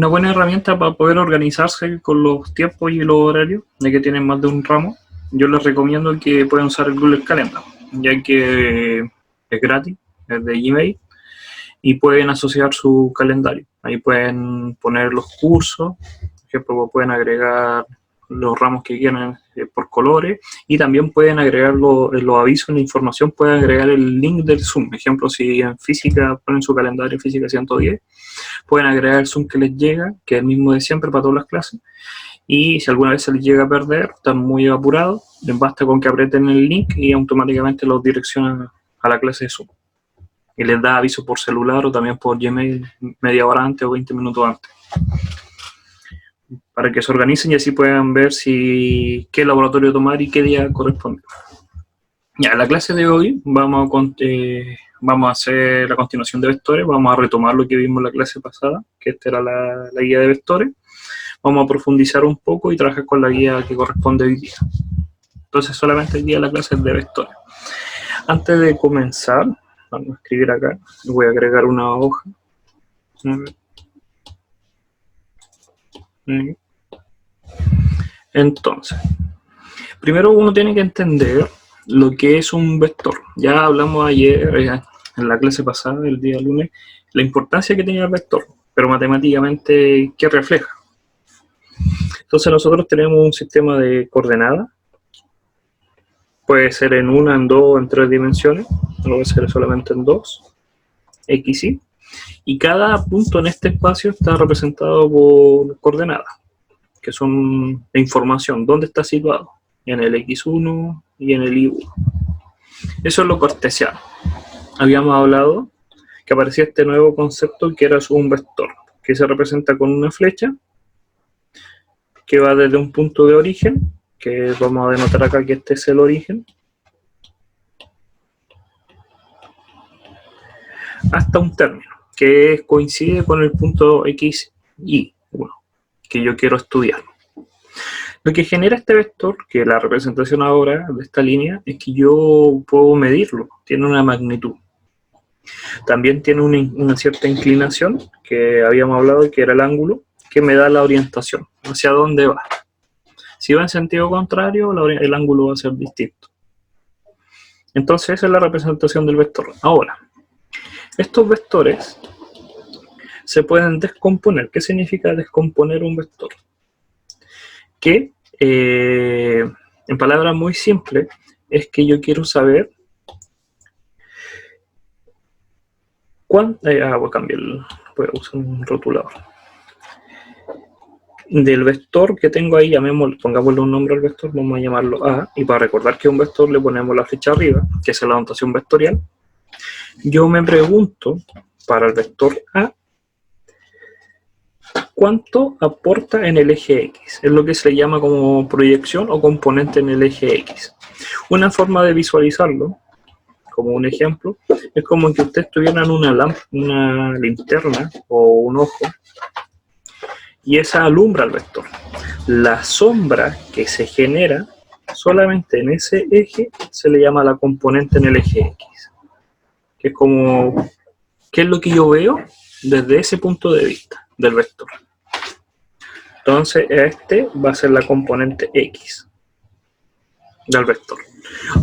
una buena herramienta para poder organizarse con los tiempos y los horarios, ya que tienen más de un ramo. Yo les recomiendo que puedan usar el Google Calendar, ya que es gratis, es de Gmail, y pueden asociar su calendario. Ahí pueden poner los cursos, por ejemplo, pueden agregar los ramos que quieran por colores, y también pueden agregar los avisos, la información, pueden agregar el link del Zoom. Por ejemplo, si en física ponen su calendario en física 110, pueden agregar el Zoom que les llega, que es el mismo de siempre para todas las clases, y si alguna vez se les llega a perder, están muy apurados, les basta con que aprieten el link y automáticamente los direcciona a la clase de Zoom. Y les da aviso por celular o también por Gmail media hora antes o 20 minutos antes, para que se organicen y así puedan ver qué laboratorio tomar y qué día corresponde. Ya, en la clase de hoy vamos a hacer la continuación de vectores, vamos a retomar lo que vimos en la clase pasada, que esta era la guía de vectores. Vamos a profundizar un poco y trabajar con la guía que corresponde hoy día. Entonces solamente hoy día la clase es de vectores. Antes de comenzar, vamos a escribir acá, voy a agregar una hoja. Entonces, primero uno tiene que entender lo que es un vector. Ya hablamos ayer, en la clase pasada, el día lunes, la importancia que tenía el vector, pero matemáticamente, ¿qué refleja? Entonces nosotros tenemos un sistema de coordenadas, puede ser en una, en dos, en tres dimensiones, no puede ser solamente en dos, x, y, y cada punto en este espacio está representado por coordenadas, que son de información, dónde está situado, en el x1 y en el y1. Eso es lo cartesiano. Habíamos hablado que aparecía este nuevo concepto que era un vector, que se representa con una flecha, que va desde un punto de origen, que vamos a denotar acá que este es el origen, hasta un término, que coincide con el punto x, y 1, que yo quiero estudiar. Lo que genera este vector, que la representación ahora de esta línea, es que yo puedo medirlo, tiene una magnitud. También tiene una cierta inclinación, que habíamos hablado que era el ángulo, que me da la orientación, hacia dónde va. Si va en sentido contrario, el ángulo va a ser distinto. Entonces esa es la representación del vector. Ahora, estos vectores se pueden descomponer. ¿Qué significa descomponer un vector? Que, en palabras muy simples, es que yo quiero saber voy a cambiar, voy a usar un rotulador. Del vector que tengo ahí, pongámosle un nombre al vector, vamos a llamarlo A, y para recordar que es un vector le ponemos la flecha arriba, que es la notación vectorial. Yo me pregunto, para el vector A, ¿cuánto aporta en el eje X? Es lo que se le llama como proyección o componente en el eje X. Una forma de visualizarlo, como un ejemplo, es como que ustedes tuvieran una linterna o un ojo, y esa alumbra el vector. La sombra que se genera solamente en ese eje se le llama la componente en el eje X, que es como, ¿qué es lo que yo veo desde ese punto de vista del vector? Entonces este va a ser la componente X del vector.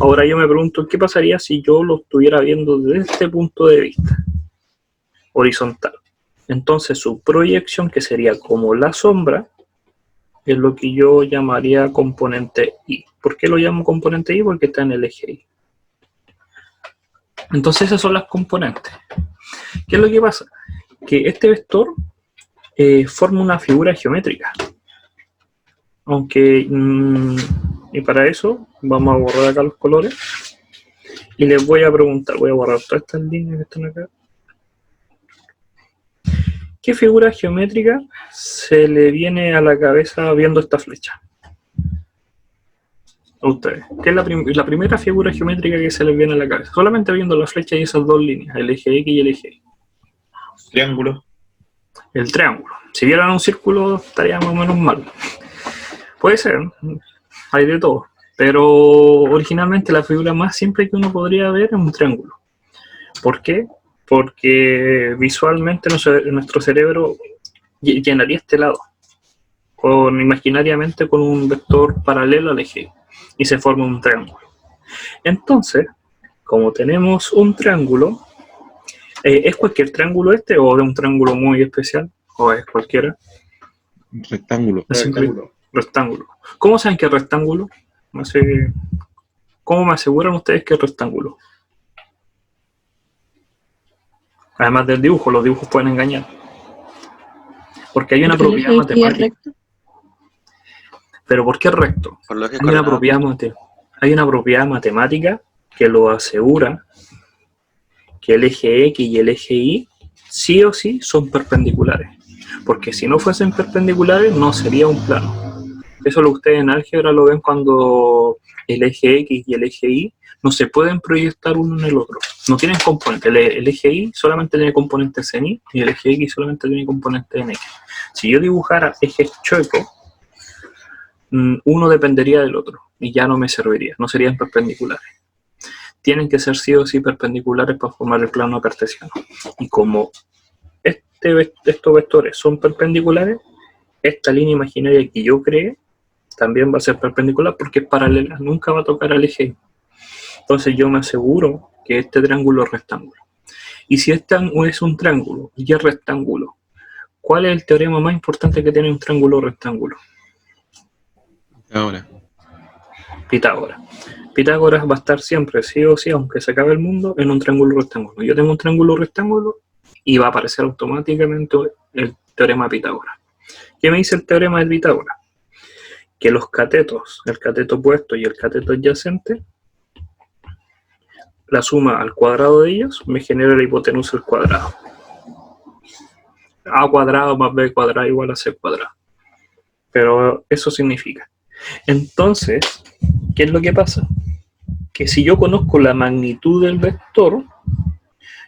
Ahora yo me pregunto, ¿qué pasaría si yo lo estuviera viendo desde este punto de vista horizontal? Entonces su proyección, que sería como la sombra, es lo que yo llamaría componente Y. ¿Por qué lo llamo componente Y? Porque está en el eje Y. Entonces esas son las componentes. ¿Qué es lo que pasa? Que este vector forma una figura geométrica. Aunque, y para eso vamos a borrar acá los colores. Y les voy a preguntar, voy a borrar todas estas líneas que están acá. ¿Qué figura geométrica se le viene a la cabeza viendo esta flecha? A ustedes. ¿Qué es la primera figura geométrica que se les viene a la cabeza? Solamente viendo la flecha y esas dos líneas, el eje X y el eje Y. Triángulo. El triángulo. Si vieran un círculo estaría más o menos mal. Puede ser, hay de todo. Pero originalmente la figura más simple que uno podría ver es un triángulo. ¿Por qué? Porque visualmente nuestro cerebro llenaría este lado, imaginariamente con un vector paralelo al eje y se forma un triángulo. Entonces, como tenemos un triángulo, ¿es cualquier triángulo este o es un triángulo muy especial? ¿O es cualquiera? Rectángulo. Rectángulo. ¿Cómo saben que es rectángulo? No sé. ¿Cómo me aseguran ustedes que es rectángulo? Además del dibujo, los dibujos pueden engañar. Porque hay una propiedad matemática. ¿Pero por qué es recto? Por lo que Hay una propiedad matemática que lo asegura que el eje X y el eje Y sí o sí son perpendiculares. Porque si no fuesen perpendiculares, no sería un plano. Eso lo ustedes en álgebra lo ven cuando el eje X y el eje Y no se pueden proyectar uno en el otro. No tienen componentes. El eje Y solamente tiene componentes en Y y el eje X solamente tiene componentes en X. Si yo dibujara ejes chuecos, uno dependería del otro y ya no me serviría, no serían perpendiculares. Tienen que ser sí o sí perpendiculares para formar el plano cartesiano. Y como estos vectores son perpendiculares, esta línea imaginaria que yo creé también va a ser perpendicular porque es paralela, nunca va a tocar al eje. Entonces yo me aseguro que este triángulo es rectángulo. Y si este es un triángulo y es rectángulo, ¿cuál es el teorema más importante que tiene un triángulo rectángulo? Ahora. Pitágoras. Pitágoras va a estar siempre, sí o sí, aunque se acabe el mundo, en un triángulo rectángulo. Yo tengo un triángulo rectángulo y va a aparecer automáticamente el teorema de Pitágoras. ¿Qué me dice el teorema de Pitágoras? Que los catetos, el cateto opuesto y el cateto adyacente, la suma al cuadrado de ellos me genera la hipotenusa al cuadrado. A cuadrado más B cuadrado igual a C cuadrado. Pero eso significa. Entonces, ¿qué es lo que pasa? Que si yo conozco la magnitud del vector,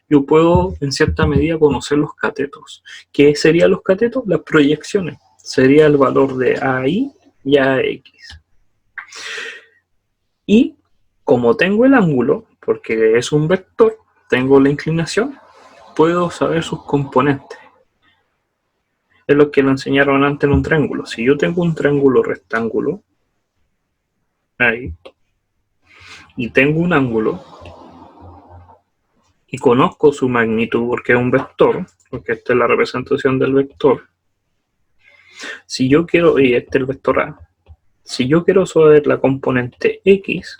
yo puedo en cierta medida conocer los catetos. ¿Qué serían los catetos? Las proyecciones. Sería el valor de AI y AX. Y como tengo el ángulo, porque es un vector, tengo la inclinación, puedo saber sus componentes. Es lo que lo enseñaron antes en un triángulo. Si yo tengo un triángulo rectángulo, ahí, y tengo un ángulo, y conozco su magnitud porque es un vector, porque esta es la representación del vector. Si yo quiero, y este es el vector A, si yo quiero saber la componente X,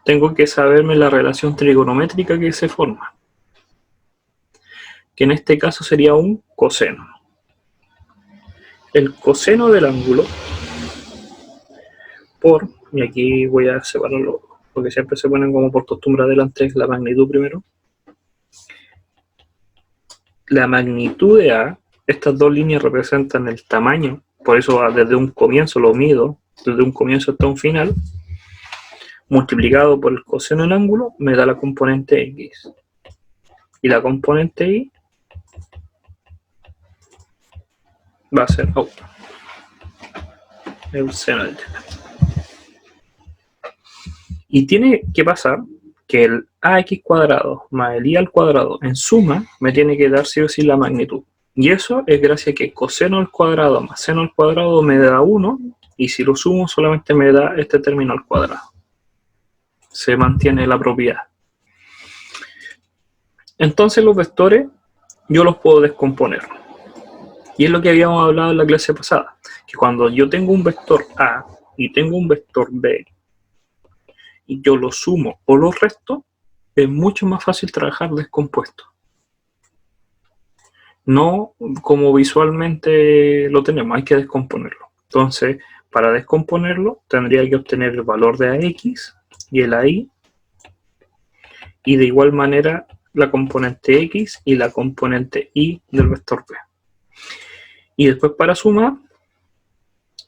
tengo que saberme la relación trigonométrica que se forma, que en este caso sería un coseno. El coseno del ángulo y aquí voy a separarlo, porque siempre se ponen como por costumbre adelante la magnitud primero. La magnitud de A, estas dos líneas representan el tamaño, por eso desde un comienzo lo mido, desde un comienzo hasta un final, multiplicado por el coseno del ángulo, me da la componente X. Y la componente Y va a ser el seno del teta. Y tiene que pasar que el ax cuadrado más el y al cuadrado en suma me tiene que dar sí o sí la magnitud. Y eso es gracias a que coseno al cuadrado más seno al cuadrado me da 1, y si lo sumo solamente me da este término al cuadrado. Se mantiene la propiedad. Entonces los vectores yo los puedo descomponer. Y es lo que habíamos hablado en la clase pasada, que cuando yo tengo un vector A y tengo un vector B, y yo los sumo o los resto, es mucho más fácil trabajar descompuesto. No como visualmente lo tenemos, hay que descomponerlo. Entonces, para descomponerlo, tendría que obtener el valor de AX y el AI, y de igual manera la componente X y la componente Y del vector B. Y después para sumar,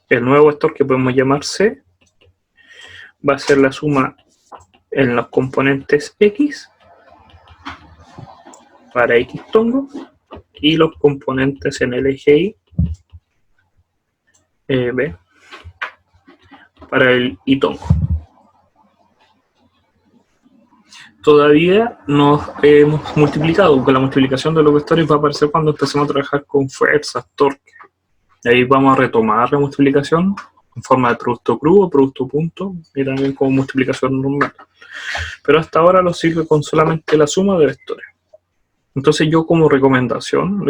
el nuevo vector que podemos llamar C va a ser la suma en los componentes X para X tongo y los componentes en el eje Y B para el Y tongo. todavía no hemos multiplicado, porque la multiplicación de los vectores va a aparecer cuando empecemos a trabajar con fuerzas, torque. Ahí vamos a retomar la multiplicación en forma de producto crudo, producto punto, y también con multiplicación normal. Pero hasta ahora lo sirve con solamente la suma de vectores. Entonces yo como recomendación,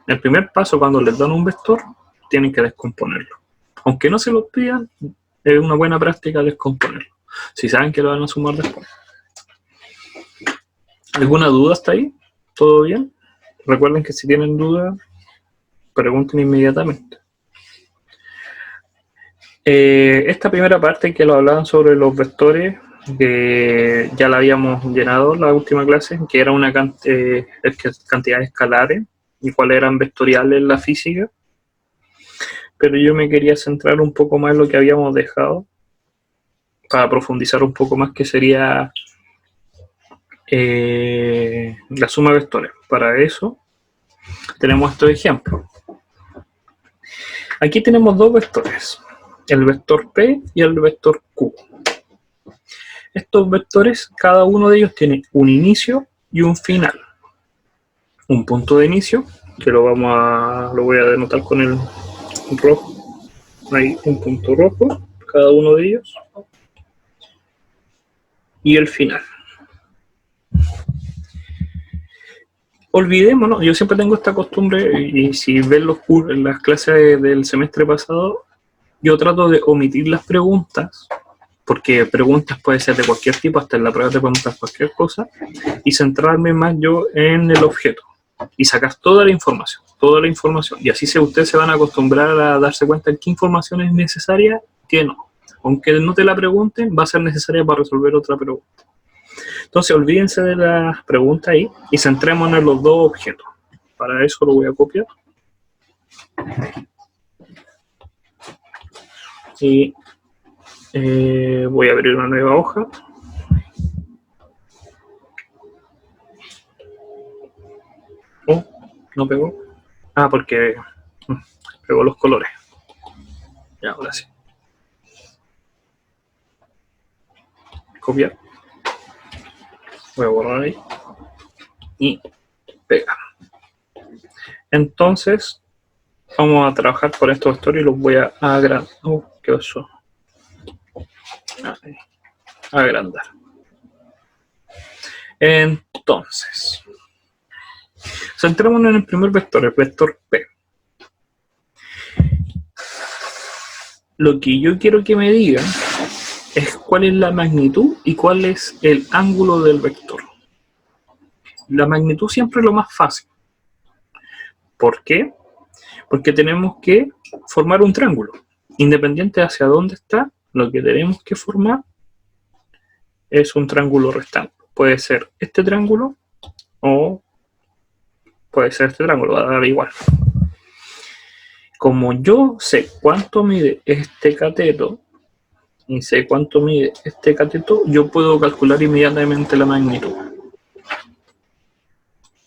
el primer paso cuando les dan un vector, tienen que descomponerlo. Aunque no se lo pidan, es una buena práctica descomponerlo, si saben que lo van a sumar después. ¿Alguna duda hasta ahí? ¿Todo bien? Recuerden que si tienen duda, pregunten inmediatamente. Esta primera parte que lo hablaban sobre los vectores, que ya la habíamos llenado la última clase, que era una cantidad escalares y cuáles eran vectoriales en la física. Pero yo me quería centrar un poco más en lo que habíamos dejado, para profundizar un poco más, que sería la suma de vectores. Para eso tenemos estos ejemplos. Aquí tenemos dos vectores, el vector P y el vector Q. Estos vectores, cada uno de ellos tiene un inicio y un final. Un punto de inicio, que lo voy a denotar con el rojo. Hay un punto rojo, cada uno de ellos. Y el final. Olvidémonos, yo siempre tengo esta costumbre, y si ven las clases del semestre pasado, yo trato de omitir las preguntas, porque preguntas puede ser de cualquier tipo, hasta en la prueba te preguntas cualquier cosa, y centrarme más yo en el objeto, y sacar toda la información, y así ustedes se van a acostumbrar a darse cuenta de qué información es necesaria, qué no. Aunque no te la pregunten, va a ser necesaria para resolver otra pregunta. Entonces, olvídense de las preguntas ahí y centrémonos en los dos objetos. Para eso lo voy a copiar. Y voy a abrir una nueva hoja. Oh, no pegó. Ah, porque pegó los colores. Ya, ahora sí. Copiar. Voy a borrar ahí. Y pegar. Entonces, vamos a trabajar por estos vectores y los voy a agrandar. ¿Qué pasó? Agrandar. Entonces, centrémonos en el primer vector, el vector P. Lo que yo quiero que me digan es cuál es la magnitud y cuál es el ángulo del vector. La magnitud siempre es lo más fácil. ¿Por qué? Porque tenemos que formar un triángulo. Independiente hacia dónde está, lo que tenemos que formar es un triángulo rectángulo. Puede ser este triángulo o puede ser este triángulo, va a dar igual. Como yo sé cuánto mide este cateto y sé cuánto mide este cateto, yo puedo calcular inmediatamente la magnitud.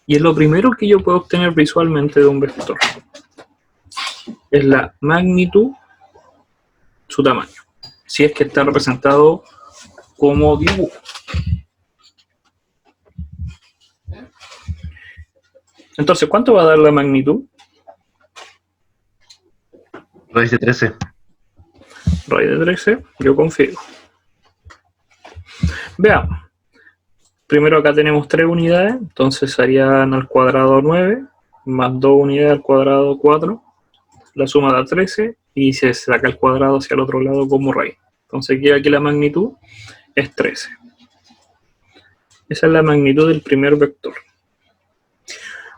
Y es lo primero que yo puedo obtener visualmente de un vector. Es la magnitud, su tamaño, si es que está representado como dibujo. Entonces, ¿cuánto va a dar la magnitud? Raíz de 13. Raíz de 13, yo confío. Veamos. Primero acá tenemos 3 unidades, entonces harían al cuadrado 9, más 2 unidades al cuadrado 4. La suma da 13 y se saca el cuadrado hacia el otro lado como raíz. Entonces aquí la magnitud es 13. Esa es la magnitud del primer vector.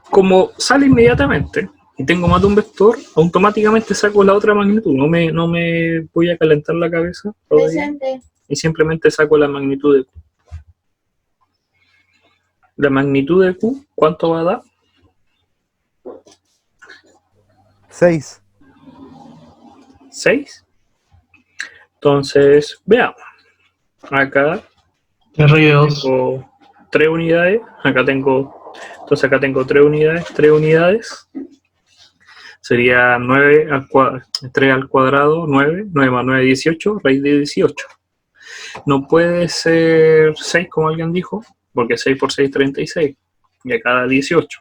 Como sale inmediatamente y tengo más de un vector, automáticamente saco la otra magnitud. No me voy a calentar la cabeza todavía, y simplemente saco la magnitud de Q. La magnitud de Q, ¿cuánto va a dar? 6. 6. Entonces, veamos. Acá tengo 3 unidades. Entonces acá tengo 3 unidades. 3 unidades. Sería 9 al cuadrado, 3 al cuadrado, 9. 9 más 9, 18. Raíz de 18. No puede ser 6, como alguien dijo, porque 6 por 6 es 36, y acá da 18.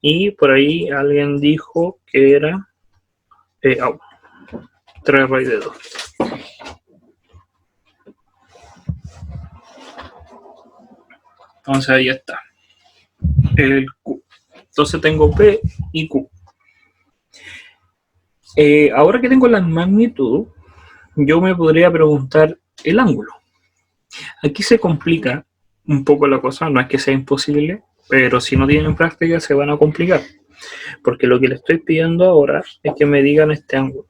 Y por ahí alguien dijo que era 3 raíz de 2. Entonces ahí está el Q. Entonces tengo P y Q. Ahora que tengo la magnitud, yo me podría preguntar el ángulo. Aquí se complica un poco la cosa, no es que sea imposible, pero si no tienen práctica se van a complicar. Porque lo que le estoy pidiendo ahora es que me digan este ángulo.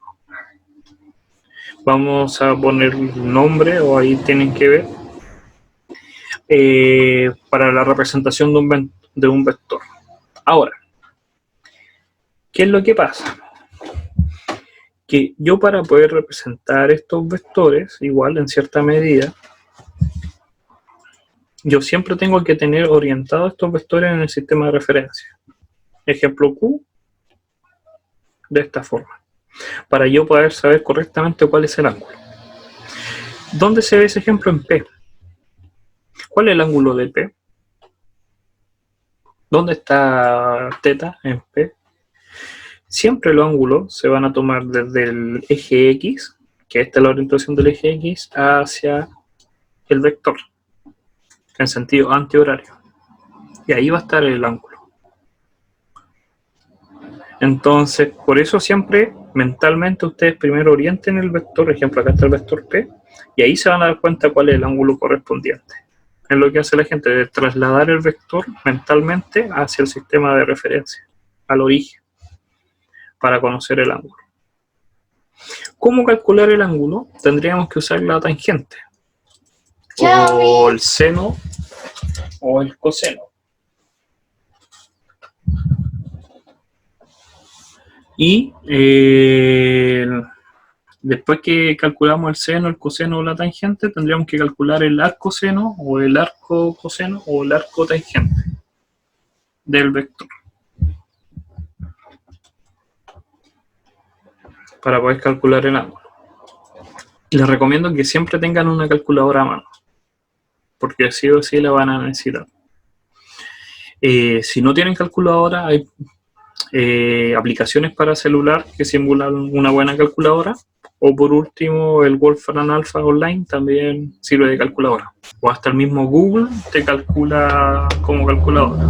Vamos a poner el nombre, o ahí tienen que ver, para la representación de un vector. Ahora, ¿qué es lo que pasa? Que yo, para poder representar estos vectores, igual en cierta medida, yo siempre tengo que tener orientados estos vectores en el sistema de referencia. Ejemplo Q, de esta forma, para yo poder saber correctamente cuál es el ángulo. ¿Dónde se ve ese ejemplo? En P. ¿Cuál es el ángulo de P? ¿Dónde está θ en P? Siempre los ángulos se van a tomar desde el eje X, que esta es la orientación del eje X, hacia el vector, en sentido antihorario. Y ahí va a estar el ángulo. Entonces, por eso siempre, mentalmente, ustedes primero orienten el vector. Ejemplo, acá está el vector P, y ahí se van a dar cuenta cuál es el ángulo correspondiente. Es lo que hace la gente, de trasladar el vector mentalmente hacia el sistema de referencia, al origen, para conocer el ángulo. ¿Cómo calcular el ángulo? Tendríamos que usar la tangente, o el seno, o el coseno. Y después que calculamos el seno, el coseno o la tangente, tendríamos que calcular el arco seno, o el arco coseno, o el arco tangente del vector, para poder calcular el ángulo. Les recomiendo que siempre tengan una calculadora a mano, porque sí o sí la van a necesitar. Si no tienen calculadora, hay aplicaciones para celular que simulan una buena calculadora, o por último el Wolfram Alpha Online también sirve de calculadora, o hasta el mismo Google te calcula como calculadora,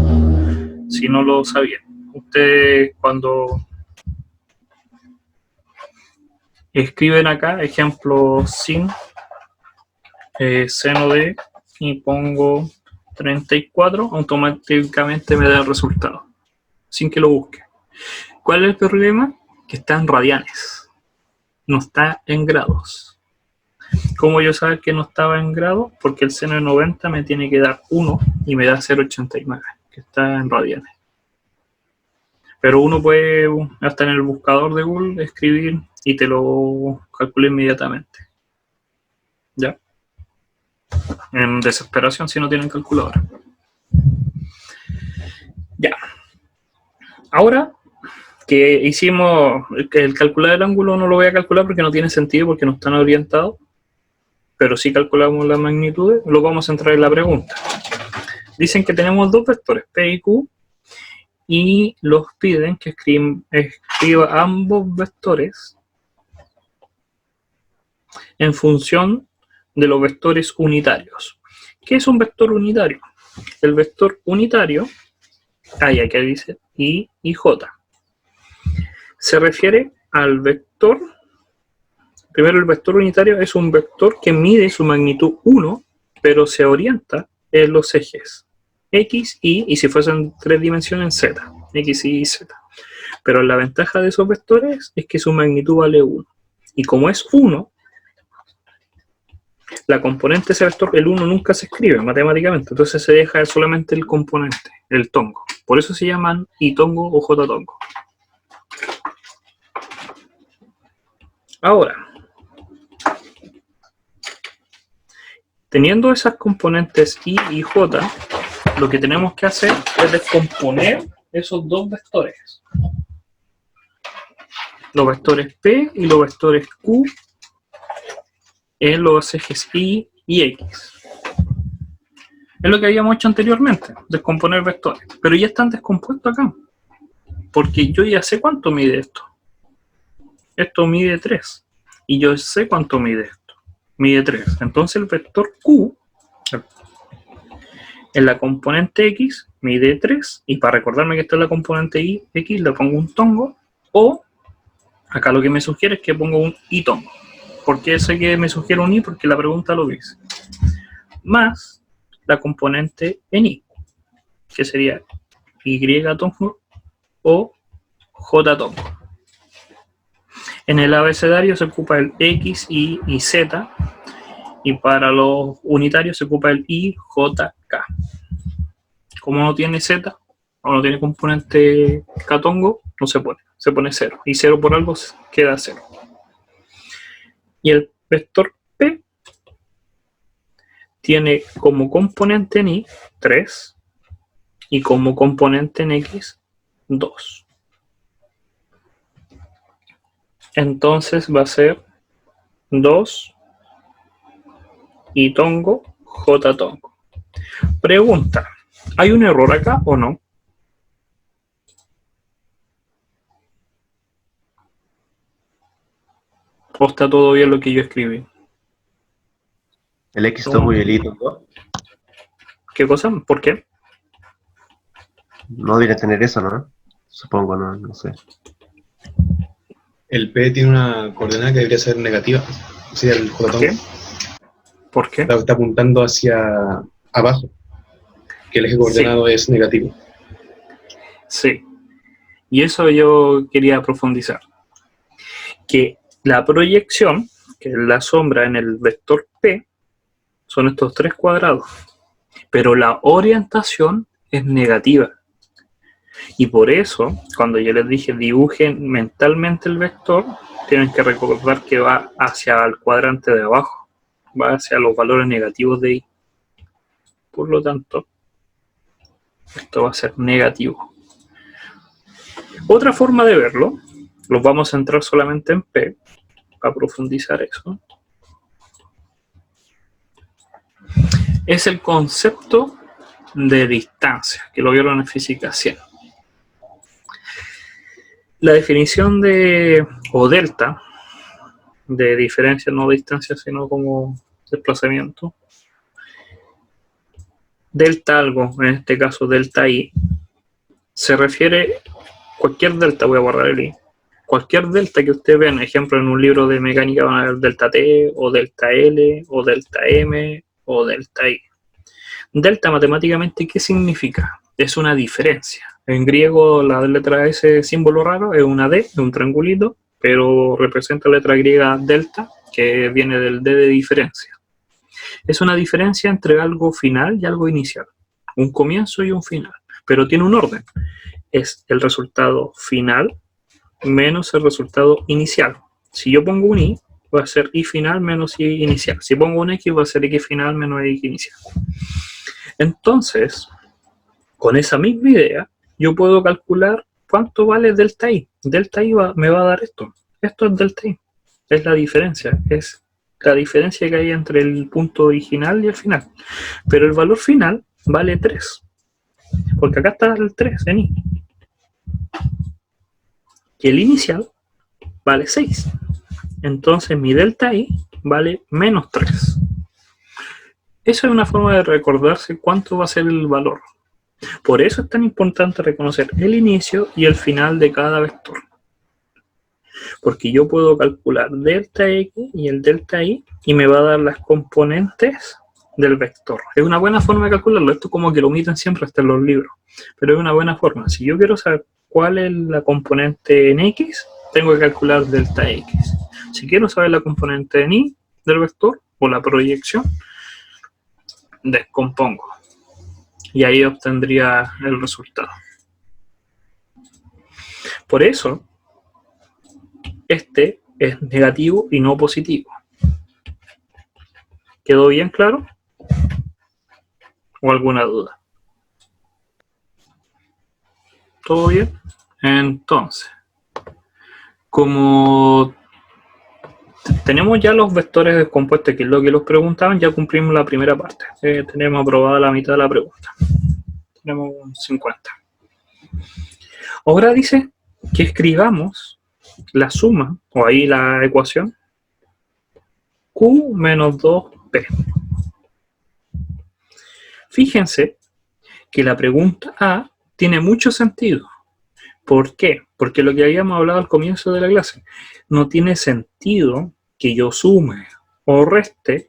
si no lo sabían. Ustedes, cuando escriben acá, ejemplo sin seno de, y pongo 34, automáticamente me da el resultado, sin que lo busque. ¿Cuál es el problema? Que está en radianes, no está en grados. ¿Cómo yo saber que no estaba en grados? Porque el seno de 90 me tiene que dar 1 y me da 0,89, que está en radianes. Pero uno puede, hasta en el buscador de Google, escribir y te lo calcula inmediatamente. ¿Ya? En desesperación, si no tienen calculadora. Ya. Ahora que hicimos que el calcular el ángulo, no lo voy a calcular porque no tiene sentido, porque no están orientados, pero sí calculamos las magnitudes, lo vamos a entrar en la pregunta. Dicen que tenemos dos vectores, P y Q, y los piden que escriba ambos vectores en función de los vectores unitarios. ¿Qué es un vector unitario? El vector unitario, aquí dice I y J, se refiere al vector. Primero, el vector unitario es un vector que mide su magnitud 1, pero se orienta en los ejes X, Y si fuesen 3 dimensiones, Z, X, Y y Z. Pero la ventaja de esos vectores es que su magnitud vale 1. Y como es 1, la componente de ese vector, el 1 nunca se escribe matemáticamente, entonces se deja solamente el componente, el tongo. Por eso se llaman I tongo o J tongo. Ahora, teniendo esas componentes I y J, lo que tenemos que hacer es descomponer esos dos vectores. Los vectores P y los vectores Q en los ejes Y y X. Es lo que habíamos hecho anteriormente, descomponer vectores. Pero ya están descompuestos acá. Porque yo ya sé cuánto mide esto. Esto mide 3. Y yo sé cuánto mide esto. Mide 3. Entonces el vector Q en la componente X mide 3. Y para recordarme que esta es la componente X, le pongo un tongo. O, acá lo que me sugiere es que pongo un Y tongo. ¿Por qué sé que me sugiere un Y? Porque la pregunta lo dice. Más la componente en Y, que sería Y tongo o J tongo. En el abecedario se ocupa el X, Y y Z, y para los unitarios se ocupa el I, J, K. Como no tiene Z, o no tiene componente K tongo, no se pone 0. Y 0 por algo queda 0. Y el vector P tiene como componente en Y 3 y como componente en X 2. Entonces va a ser 2 y tongo, J tongo. Pregunta, ¿hay un error acá o no? ¿O está todo bien lo que yo escribí? El X tongo y el Y tongo ¿Qué cosa? ¿Por qué? no debería tener eso, ¿no? Supongo, no sé. El P tiene una coordenada que debería ser negativa. O sea, el J ¿Por qué? ¿Por qué? está apuntando hacia abajo, que el eje coordenado es negativo. Sí. Y eso yo quería profundizar. Que la proyección, que es la sombra en el vector P, son estos 3 cuadrados. Pero la orientación es negativa. Y por eso, cuando yo les dije dibujen mentalmente el vector, tienen que recordar que va hacia el cuadrante de abajo, va hacia los valores negativos de Y. Por lo tanto, esto va a ser negativo. Otra forma de verlo, los vamos a centrar solamente en P, para profundizar eso, es el concepto de distancia, que lo vieron en física 100. La definición de, o delta, de diferencia, no distancia, sino como desplazamiento, delta algo, en este caso delta I, se refiere cualquier delta, voy a borrar el I, cualquier delta que ustedes vean, ejemplo en un libro de mecánica van a ver delta T, o delta L, o delta M, o delta I. Delta matemáticamente, ¿qué significa? Es una diferencia. En griego la letra S, símbolo raro, es una D, es un triangulito, pero representa la letra griega delta, que viene del D de diferencia. Es una diferencia entre algo final y algo inicial, un comienzo y un final, pero tiene un orden. Es el resultado final menos el resultado inicial. Si yo pongo un I, va a ser I final menos I inicial. Si pongo un X, va a ser X final menos X inicial. Entonces, con esa misma idea, yo puedo calcular cuánto vale delta I. Delta I me va a dar esto. Esto es delta I. Es la diferencia. Es la diferencia que hay entre el punto original y el final. Pero el valor final vale 3. Porque acá está el 3 en I. Y el inicial vale 6. Entonces mi delta I vale menos 3. Eso es una forma de recordarse cuánto va a ser el valor. Por eso es tan importante reconocer el inicio y el final de cada vector. Porque yo puedo calcular delta X y el delta Y y me va a dar las componentes del vector. Es una buena forma de calcularlo. Esto como que lo omiten siempre hasta en los libros. Pero es una buena forma. Si yo quiero saber cuál es la componente en X, tengo que calcular delta X. Si quiero saber la componente en Y del vector o la proyección, descompongo. Y ahí obtendría el resultado. Por eso, este es negativo y no positivo. ¿Quedó bien claro? ¿O alguna duda? ¿Todo bien? Entonces, como tenemos ya los vectores descompuestos, que es lo que los preguntaban, ya cumplimos la primera parte. Tenemos aprobada la mitad de la pregunta. Tenemos un 50. Ahora dice que escribamos la suma, o ahí la ecuación, Q menos 2P. Fíjense que la pregunta A tiene mucho sentido. ¿Por qué? Porque lo que habíamos hablado al comienzo de la clase, no tiene sentido que yo sume o reste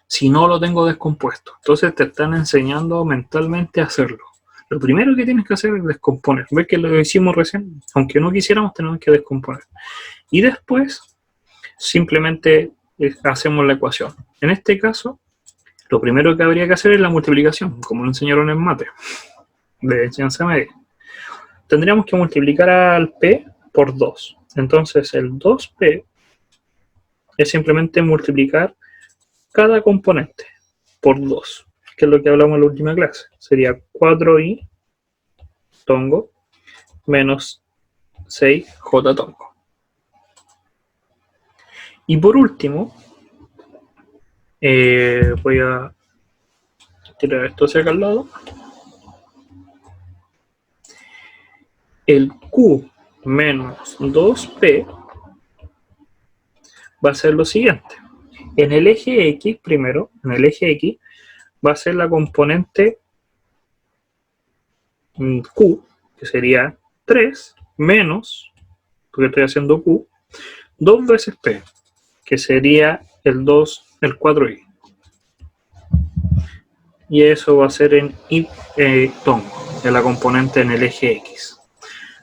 si no lo tengo descompuesto. Entonces te están enseñando mentalmente a hacerlo. Lo primero que tienes que hacer es descomponer. ¿Ves que lo hicimos recién? Aunque no quisiéramos, tenemos que descomponer. Y después, simplemente hacemos la ecuación. En este caso, lo primero que habría que hacer es la multiplicación, como lo enseñaron en mate, de ciencia media. Tendríamos que multiplicar al P por 2. Entonces, el 2P es simplemente multiplicar cada componente por 2, que es lo que hablamos en la última clase. Sería 4i tongo menos 6j tongo. Y por último, voy a tirar esto hacia acá al lado. El Q menos 2P va a ser lo siguiente. En el eje X, primero, en el eje X, va a ser la componente Q, que sería 3, menos, porque estoy haciendo Q, 2 veces P, que sería el 4i. Y eso va a ser en I tongo, de la componente en el eje X.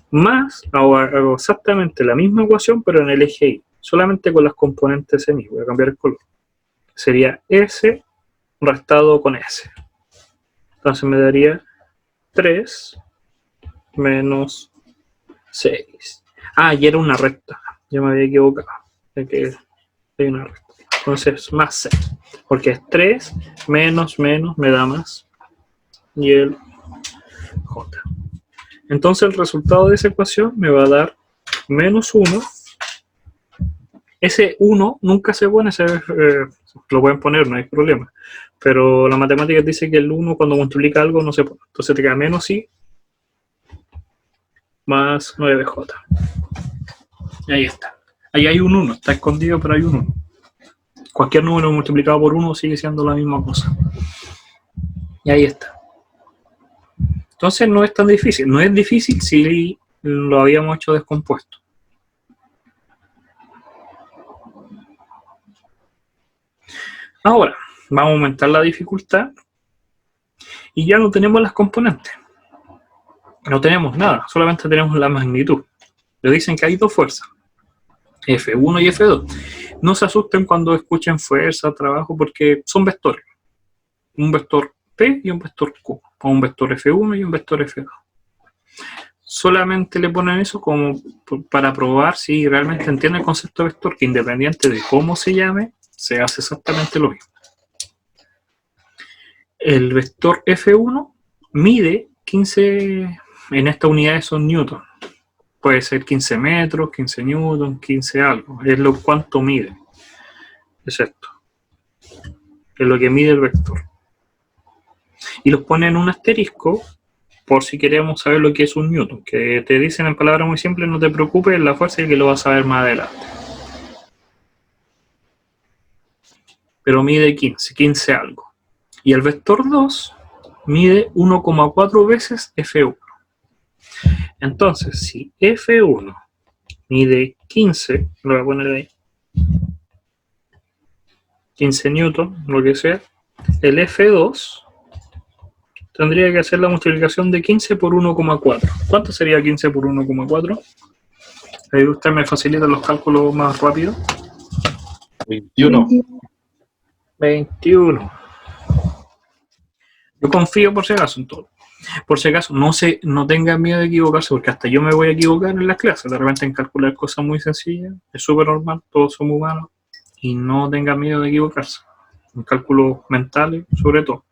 Más, hago exactamente la misma ecuación, pero en el eje Y, solamente con las componentes en Y. Voy a cambiar el color. Sería S restado con S. Entonces me daría 3 menos 6. Ah, y era una recta. Yo me había equivocado. Que hay una recta. Entonces, más 6. Porque es 3 menos me da más. Y el J. Entonces el resultado de esa ecuación me va a dar menos 1. Ese 1 nunca se pone, lo pueden poner, no hay problema. Pero la matemática dice que el 1 cuando multiplica algo no se pone. Entonces te queda menos i más 9j. Y ahí está. Ahí hay un 1, está escondido, pero hay un 1. Cualquier número multiplicado por 1 sigue siendo la misma cosa. Y ahí está. Entonces no es tan difícil. No es difícil si lo habíamos hecho descompuesto. Ahora, vamos a aumentar la dificultad y ya no tenemos las componentes. No tenemos nada, solamente tenemos la magnitud. Le dicen que hay dos fuerzas, F1 y F2. No se asusten cuando escuchen fuerza, trabajo, porque son vectores. Un vector P y un vector Q, o un vector F1 y un vector F2. Solamente le ponen eso como para probar si realmente entiende el concepto de vector, que independiente de cómo se llame, se hace exactamente lo mismo. El vector F1 mide 15, en esta unidad son newton. Puede ser 15 metros, 15 newton, 15 algo. Es lo cuánto mide. Es esto. Es lo que mide el vector. Y los ponen en un asterisco por si queremos saber lo que es un newton. Que te dicen en palabras muy simples, no te preocupes, la fuerza es que lo vas a ver más adelante. Pero mide 15 algo. Y el vector 2 mide 1,4 veces F1. Entonces, si F1 mide 15, lo voy a poner ahí, 15 newton, lo que sea, el F2 tendría que hacer la multiplicación de 15 por 1,4. ¿Cuánto sería 15 por 1,4? Ahí usted me facilita los cálculos más rápido. 21. 21. Yo confío por si acaso en todo. Por si acaso, no tengan miedo de equivocarse, porque hasta yo me voy a equivocar en las clases. De repente en calcular cosas muy sencillas, es súper normal, todos somos humanos. Y no tengan miedo de equivocarse. En cálculos mentales, sobre todo.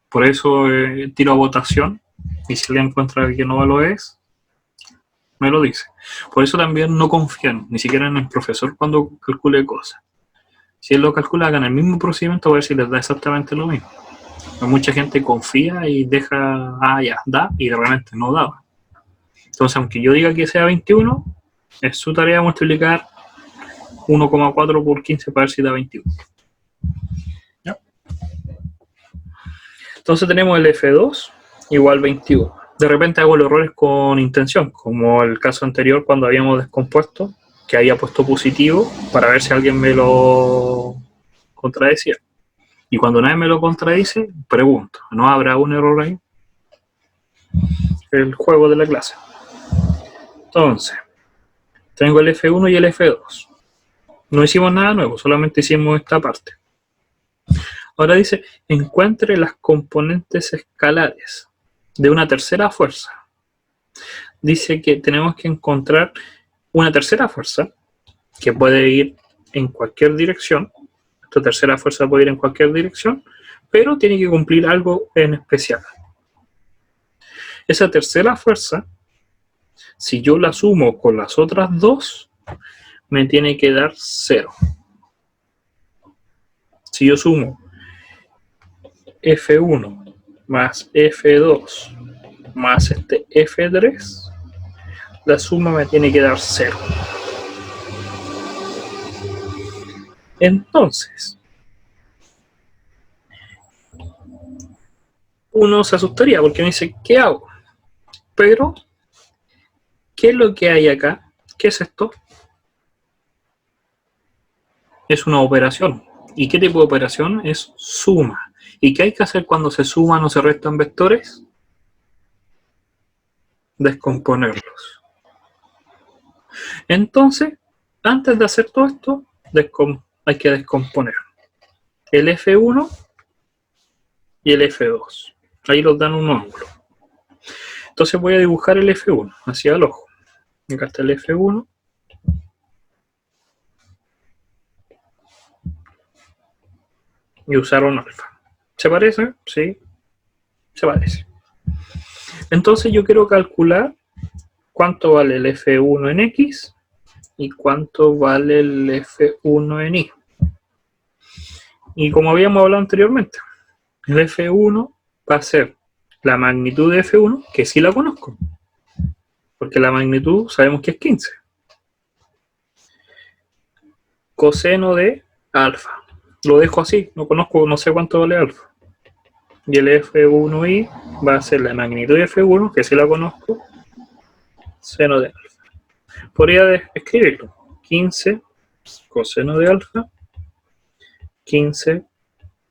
Por eso tiro a votación. Y si alguien encuentra que no lo es, me lo dice. Por eso también no confían, ni siquiera en el profesor cuando calcule cosas. Si él lo calcula, hagan el mismo procedimiento a ver si les da exactamente lo mismo. Pero mucha gente confía y deja, ya, da, y realmente no daba. Entonces, aunque yo diga que sea 21, es su tarea multiplicar 1,4 por 15 para ver si da 21. ¿Ya? Entonces tenemos el F2 igual 21. De repente hago los errores con intención, como el caso anterior cuando habíamos descompuesto, que había puesto positivo para ver si alguien me lo contradecía. Y cuando nadie me lo contradice, pregunto, ¿no habrá un error ahí? El juego de la clase. Entonces, tengo el F1 y el F2. No hicimos nada nuevo, solamente hicimos esta parte. Ahora dice, encuentre las componentes escalares de una tercera fuerza. Dice que tenemos que encontrar una tercera fuerza que puede ir en cualquier dirección. Esta tercera fuerza puede ir en cualquier dirección, pero tiene que cumplir algo en especial. Esa tercera fuerza, si yo la sumo con las otras dos, me tiene que dar 0. Si yo sumo F1 más F2 más este F3, la suma me tiene que dar 0. Entonces, uno se asustaría porque me dice, ¿qué hago? Pero, ¿qué es lo que hay acá? ¿Qué es esto? Es una operación. ¿Y qué tipo de operación? Es suma. ¿Y qué hay que hacer cuando se suman o se restan vectores? Descomponerlos. Entonces, antes de hacer todo esto, hay que descomponer el F1 y el F2. Ahí los dan un ángulo. Entonces voy a dibujar el F1 hacia el ojo. Acá está el F1. Y usaron alfa. ¿Se parece? Sí, se parece. Entonces yo quiero calcular cuánto vale el F1 en X y cuánto vale el F1 en Y. Y como habíamos hablado anteriormente, el F1 va a ser la magnitud de F1, que sí la conozco, porque la magnitud sabemos que es 15. Coseno de alfa. Lo dejo así, no conozco, no sé cuánto vale alfa. Y el F1i va a ser la magnitud de F1, que sí la conozco, seno de alfa. Podría escribirlo. 15 coseno de alfa, 15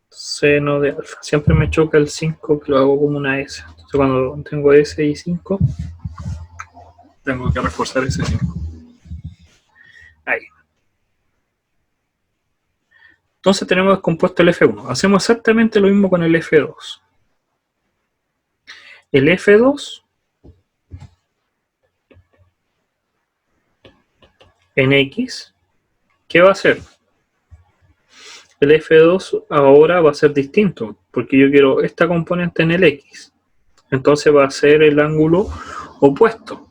seno de alfa. Siempre me choca el 5, que lo hago como una S. Entonces cuando tengo S y 5, tengo que reforzar ese 5. Ahí. Entonces tenemos descompuesto el F1. Hacemos exactamente lo mismo con el F2. El F2 en X, ¿qué va a hacer? El F2 ahora va a ser distinto, porque yo quiero esta componente en el X. Entonces va a ser el ángulo opuesto,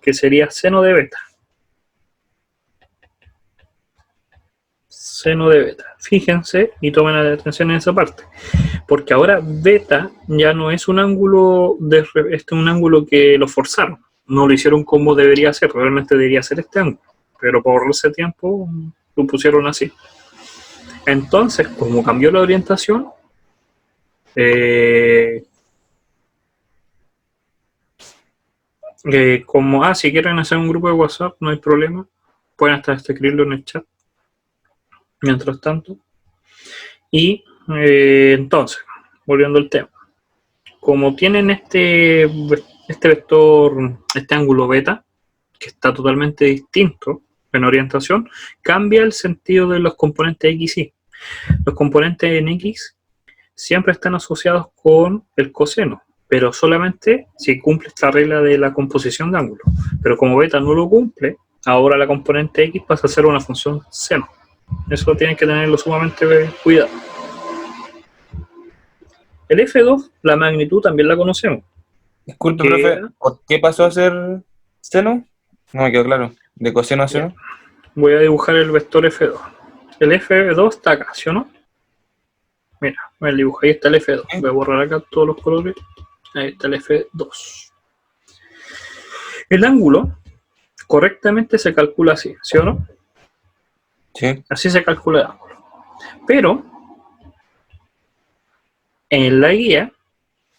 que sería seno de beta. Seno de beta. Fíjense y tomen atención en esa parte, porque ahora beta ya no es un ángulo un ángulo que lo forzaron, no lo hicieron como debería ser, realmente debería ser este ángulo, pero por ahorrarse tiempo lo pusieron así. Entonces, como cambió la orientación, si quieren hacer un grupo de WhatsApp, no hay problema, pueden hasta escribirlo en el chat. Mientras tanto, y entonces, volviendo al tema, como tienen este vector, este ángulo beta, que está totalmente distinto en orientación, cambia el sentido de los componentes X y Y. Los componentes en X siempre están asociados con el coseno, pero solamente si cumple esta regla de la composición de ángulos. Pero como beta no lo cumple, ahora la componente X pasa a ser una función seno. Eso tienen que tenerlo sumamente cuidado. El F2, la magnitud también la conocemos. Disculpe, profe, ¿por qué pasó a ser ¿Seno? No me quedó claro. ¿De coseno a seno? Voy a dibujar el vector F2. El F2 está acá, ¿sí o no? Mira, me dibujo, ahí está el F2. Voy a borrar acá todos los colores. Ahí está el F2. El ángulo correctamente se calcula así, ¿sí o no? Sí. Así se calcula el ángulo. Pero en la guía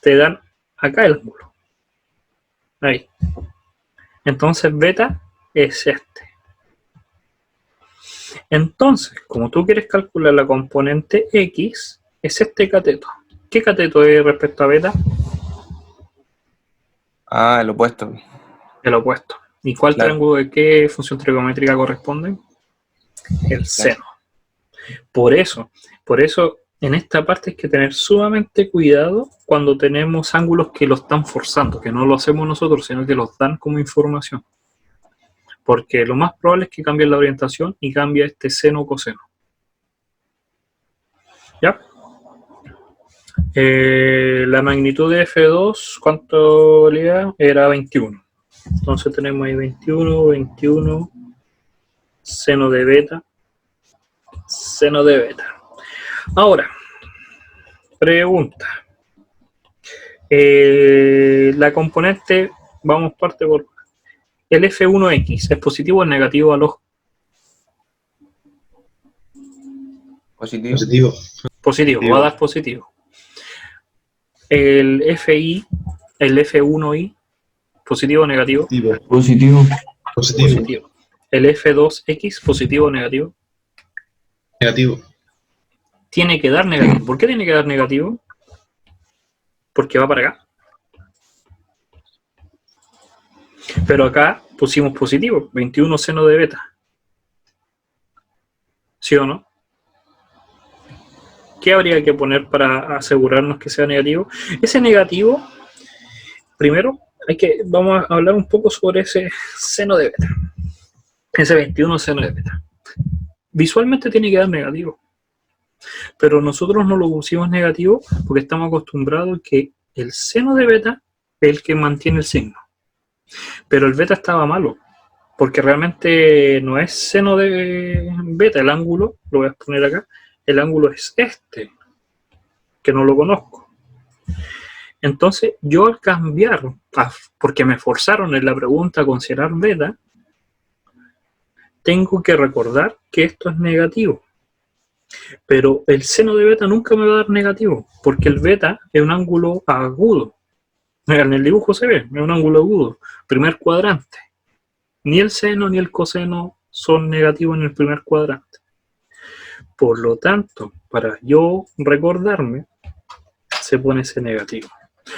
te dan acá el ángulo. Ahí. Entonces beta es este. Entonces, como tú quieres calcular la componente X, es este cateto. ¿Qué cateto es respecto a beta? Ah, el opuesto. El opuesto. ¿Y cuál Claro. triángulo de qué función trigonométrica corresponde? El seno. Por eso, en esta parte hay que tener sumamente cuidado cuando tenemos ángulos que lo están forzando, que no lo hacemos nosotros, sino que los dan como información. Porque lo más probable es que cambie la orientación y cambie este seno o coseno. ¿Ya? La magnitud de F2, ¿cuánto valía? Era 21. Entonces tenemos ahí 21, 21, seno de beta, seno de beta. Ahora, pregunta. La componente, vamos parte por parte. El F1X, ¿es positivo o negativo al ojo? Positivo. Positivo. Positivo, va a dar positivo. El FI, el F1I, positivo o negativo. Positivo. Positivo. El F2X, positivo o negativo. Negativo. Tiene que dar negativo. ¿Por qué tiene que dar negativo? Porque va para acá. Pero acá pusimos positivo, 21 seno de beta. ¿Sí o no? ¿Qué habría que poner para asegurarnos que sea negativo? Ese negativo, primero, vamos a hablar un poco sobre ese seno de beta. Ese 21 seno de beta. Visualmente tiene que dar negativo. Pero nosotros no lo pusimos negativo porque estamos acostumbrados a que el seno de beta es el que mantiene el signo. Pero el beta estaba malo, porque realmente no es seno de beta, el ángulo, lo voy a poner acá, el ángulo es este, que no lo conozco. Entonces, yo al cambiar, porque me forzaron en la pregunta a considerar beta, tengo que recordar que esto es negativo. Pero el seno de beta nunca me va a dar negativo, porque el beta es un ángulo agudo. En el dibujo se ve, es un ángulo agudo, primer cuadrante. Ni el seno ni el coseno son negativos en el primer cuadrante. Por lo tanto, para yo recordarme, se pone ese negativo.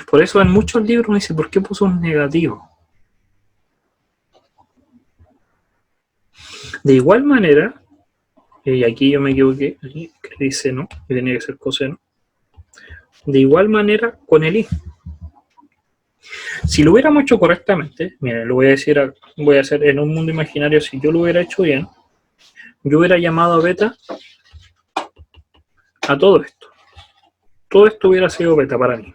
Por eso en muchos libros me dice, ¿por qué puso un negativo? De igual manera, y aquí yo me equivoqué, aquí dice no, que tenía que ser coseno. De igual manera con el i. Si lo hubiéramos hecho correctamente, miren, lo voy a hacer en un mundo imaginario, si yo lo hubiera hecho bien, yo hubiera llamado a beta a todo esto. Todo esto hubiera sido beta para mí.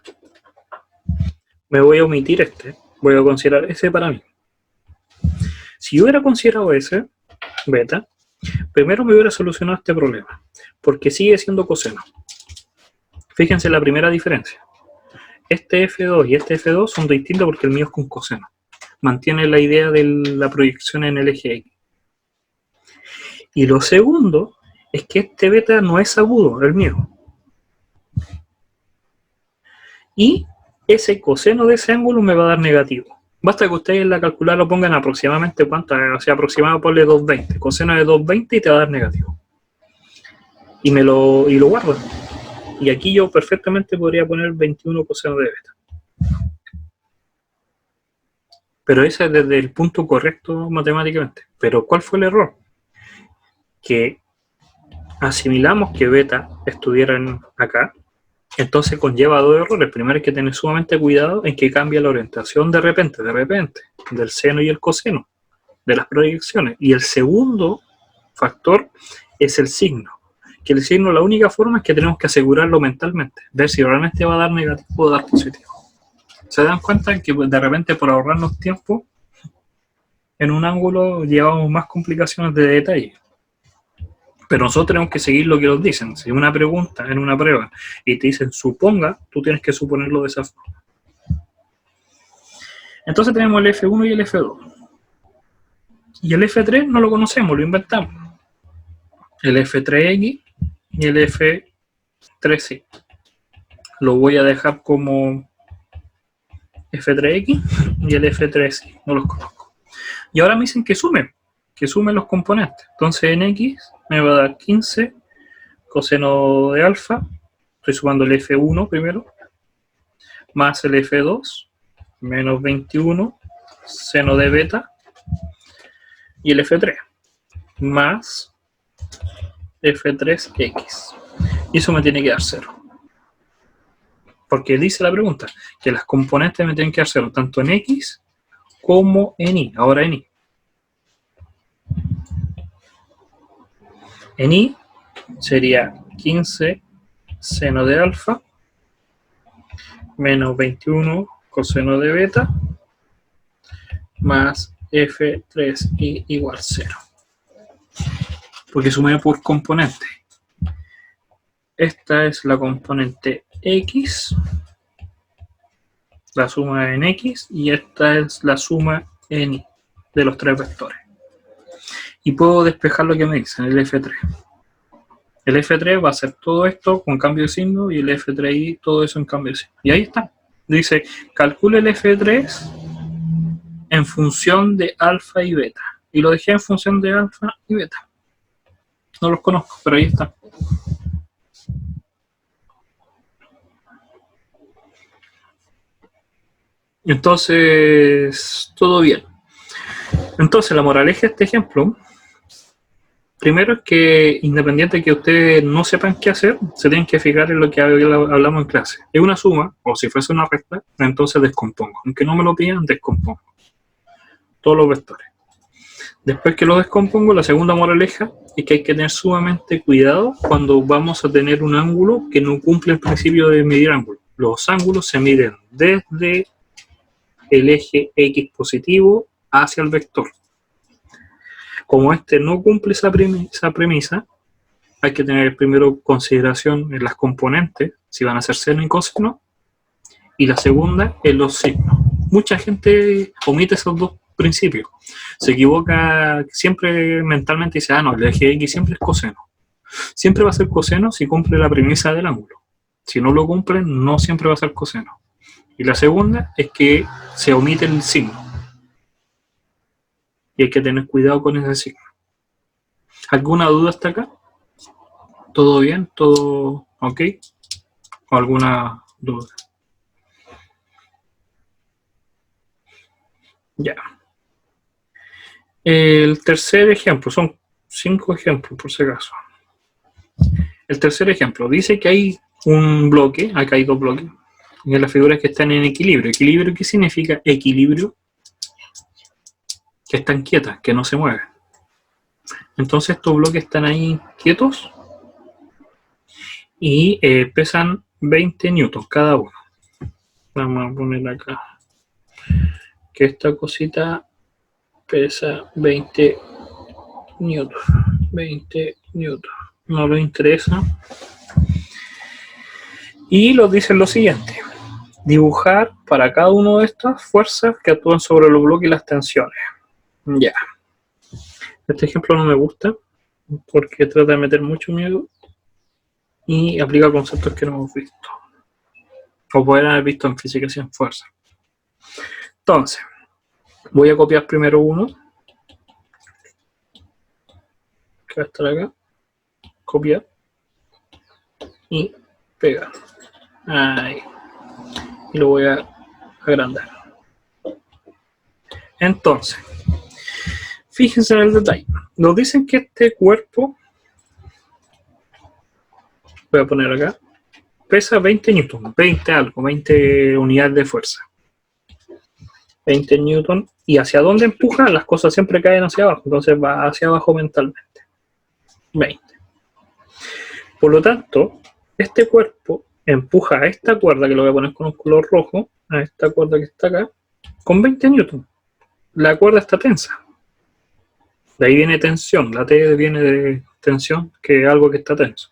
Me voy a omitir este, voy a considerar ese para mí. Si yo hubiera considerado ese, beta, primero me hubiera solucionado este problema, porque sigue siendo coseno. Fíjense la primera diferencia. Este F2 y este F2 son distintos porque el mío es con coseno. Mantiene la idea de la proyección en el eje X. Y lo segundo es que este beta no es agudo, el mío. Y ese coseno de ese ángulo me va a dar negativo. Basta que ustedes en la calculadora lo pongan aproximadamente cuánto, o sea, aproximadamente ponle 220. Coseno de 220 y te va a dar negativo. Y lo guardo. Y aquí yo perfectamente podría poner 21 coseno de beta. Pero ese es desde el punto correcto matemáticamente. Pero ¿cuál fue el error? Que asimilamos que beta estuviera acá. Entonces conlleva dos errores. Primero hay que tener sumamente cuidado en que cambia la orientación de repente, del seno y el coseno, de las proyecciones. Y el segundo factor es el signo. Que el signo, la única forma es que tenemos que asegurarlo mentalmente, ver si realmente va a dar negativo o dar positivo. ¿Se dan cuenta que de repente por ahorrarnos tiempo en un ángulo llevamos más complicaciones de detalle. Pero nosotros tenemos que seguir lo que nos dicen. Si una pregunta en una prueba y te dicen suponga, tú tienes que suponerlo de esa forma. Entonces tenemos el F1 y el F2. Y el F3 no lo conocemos, lo inventamos. El F3X y el F3Y. Lo voy a dejar como F3X y el F3Y. No los conozco. Y ahora me dicen que sume los componentes. Entonces en X me va a dar 15 coseno de alfa. Estoy sumando el F1 primero. Más el F2. Menos 21 seno de beta. Y el F3. Más F3X. Y eso me tiene que dar 0. Porque dice la pregunta que las componentes me tienen que dar 0 tanto en X como en Y. Ahora en Y. En Y sería 15 seno de alfa menos 21 coseno de beta más F3Y igual 0. Porque sumé por componente. Esta es la componente X, la suma en X, y esta es la suma en Y de los tres vectores. Y puedo despejar lo que me dicen, el F3. El F3 va a ser todo esto con cambio de signo y el F3Y todo eso en cambio de signo. Y ahí está. Dice, calcule el F3 en función de alfa y beta. Y lo dejé en función de alfa y beta. No los conozco, pero ahí está. Entonces, todo bien. Entonces, la moraleja de este ejemplo, primero es que, independiente de que ustedes no sepan qué hacer, se tienen que fijar en lo que hablamos en clase. Es una suma, o si fuese una recta, entonces descompongo. Aunque no me lo pidan, descompongo. Todos los vectores. Después que lo descompongo, la segunda moraleja es que hay que tener sumamente cuidado cuando vamos a tener un ángulo que no cumple el principio de medir ángulo. Los ángulos se miden desde el eje X positivo hacia el vector. Como este no cumple esa premisa, hay que tener primero consideración en las componentes, si van a ser seno y coseno, y la segunda en los signos. Mucha gente omite esos dos principios. Se equivoca siempre mentalmente y dice, no, el eje X siempre es coseno. Siempre va a ser coseno si cumple la premisa del ángulo. Si no lo cumple, no siempre va a ser coseno. Y la segunda es que se omite el signo. Y hay que tener cuidado con ese signo. ¿Alguna duda hasta acá? ¿Todo bien? ¿Todo ok? ¿O alguna duda? Ya. El tercer ejemplo, son 5 ejemplos por si acaso. El tercer ejemplo, dice que hay un bloque, acá hay 2 bloques, en las figuras que están en equilibrio. ¿Equilibrio qué significa? Equilibrio, que están quietas, que no se mueven. Entonces estos bloques están ahí quietos y pesan 20 newtons cada uno. Vamos a poner acá que esta cosita pesa 20 newtons. 20 newtons. No le interesa. Y nos dicen lo siguiente. Dibujar para cada una de estas fuerzas que actúan sobre los bloques y las tensiones. Ya. Este ejemplo no me gusta porque trata de meter mucho miedo y aplica conceptos que no hemos visto. O pueden haber visto en física sin fuerza. Entonces, voy a copiar primero uno. Que va a estar acá. Copiar. Y pegar. Ahí. Y lo voy a agrandar. Entonces, fíjense en el detalle. Nos dicen que este cuerpo, voy a poner acá, pesa 20 newtons, 20 algo, 20 unidades de fuerza. 20 newtons. ¿Y hacia dónde empuja? Las cosas siempre caen hacia abajo, entonces va hacia abajo mentalmente. 20. Por lo tanto, este cuerpo empuja a esta cuerda, que lo voy a poner con un color rojo, a esta cuerda que está acá, con 20 newtons. La cuerda está tensa, De ahí viene tensión, la T viene de tensión, que es algo que está tenso.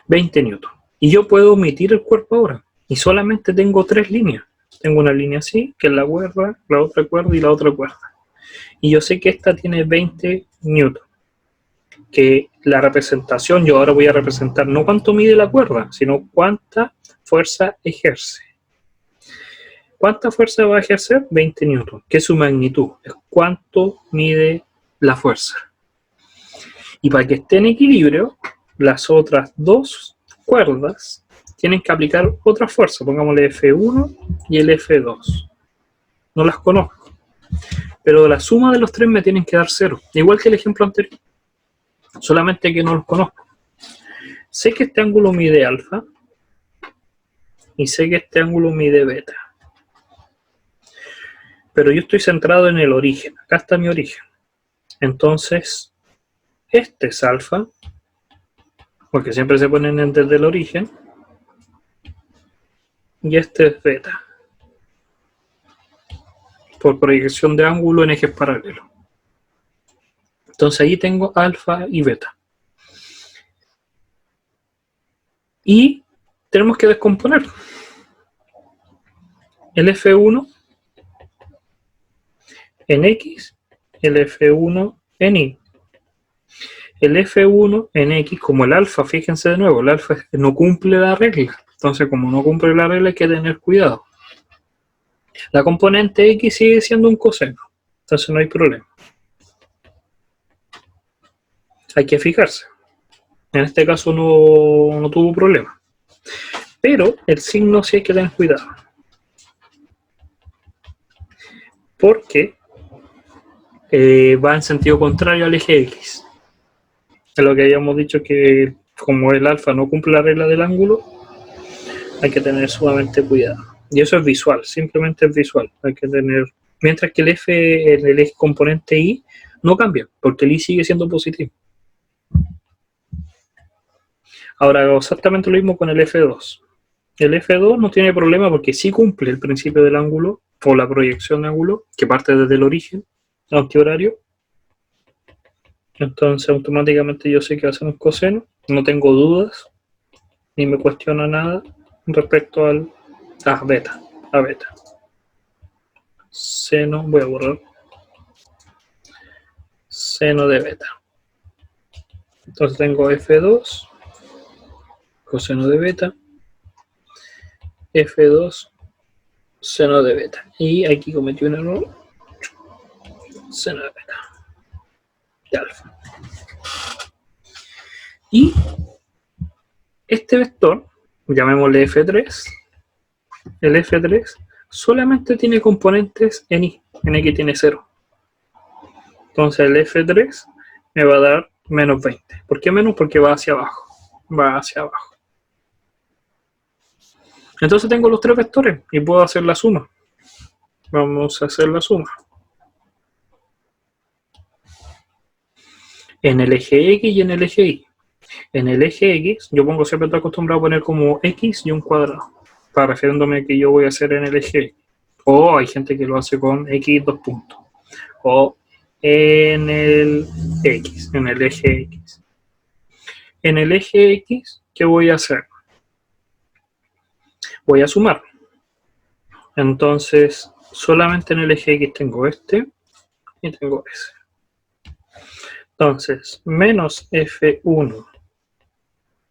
20 newtons. Y yo puedo omitir el cuerpo ahora. Y solamente tengo 3 líneas. Tengo una línea así, que es la cuerda, la otra cuerda y la otra cuerda. Y yo sé que esta tiene 20 newtons. Que la representación, yo ahora voy a representar no cuánto mide la cuerda, sino cuánta fuerza ejerce. ¿Cuánta fuerza va a ejercer? 20 newtons. ¿Qué es su magnitud? Es cuánto mide la fuerza. Y para que esté en equilibrio, las otras 2 cuerdas tienen que aplicar otra fuerza. Pongámosle F1 y el F2. No las conozco. Pero la suma de los 3 me tienen que dar 0. Igual que el ejemplo anterior. Solamente que no los conozco. Sé que este ángulo mide alfa. Y sé que este ángulo mide beta. Pero yo estoy centrado en el origen. Acá está mi origen. Entonces, este es alfa. Porque siempre se ponen desde el origen. Y este es beta. Por proyección de ángulo en ejes paralelos. Entonces ahí tengo alfa y beta. Y tenemos que descomponer. El F1 en X, el F1 en Y. El F1 en X, como el alfa, fíjense de nuevo, el alfa no cumple la regla. Entonces, como no cumple la regla, hay que tener cuidado. La componente X sigue siendo un coseno. Entonces no hay problema. Hay que fijarse. En este caso no tuvo problema. Pero el signo sí hay que tener cuidado. Porque va en sentido contrario al eje X. Es lo que habíamos dicho, que como el alfa no cumple la regla del ángulo, hay que tener sumamente cuidado. Y eso es visual, simplemente es visual. Hay que tener. Mientras que el F en el eje componente Y no cambia, porque el Y sigue siendo positivo. Ahora hago exactamente lo mismo con el F2. El F2 no tiene problema porque sí cumple el principio del ángulo o la proyección de ángulo que parte desde el origen antihorario. Entonces automáticamente yo sé que va a ser un coseno. No tengo dudas ni me cuestiona nada respecto al beta. A beta. Seno, voy a borrar. Seno de beta. Entonces tengo F2, coseno de beta, F2, seno de beta. Y aquí cometí un error. Seno de beta. De alfa. Y este vector, llamémosle F3, el F3 solamente tiene componentes en Y, en X tiene 0. Entonces el F3 me va a dar menos 20. ¿Por qué menos? Porque va hacia abajo. Va hacia abajo. Entonces tengo los 3 vectores y puedo hacer la suma. Vamos a hacer la suma. En el eje X y en el eje Y. En el eje X, yo pongo, siempre estoy acostumbrado a poner como X y un cuadrado, para refiriéndome a que yo voy a hacer en el eje X. O hay gente que lo hace con X 2 puntos. O en el X, en el eje X. En el eje X, ¿qué voy a hacer? Voy a sumar. Entonces, solamente en el eje X tengo este y tengo ese. Entonces, menos F1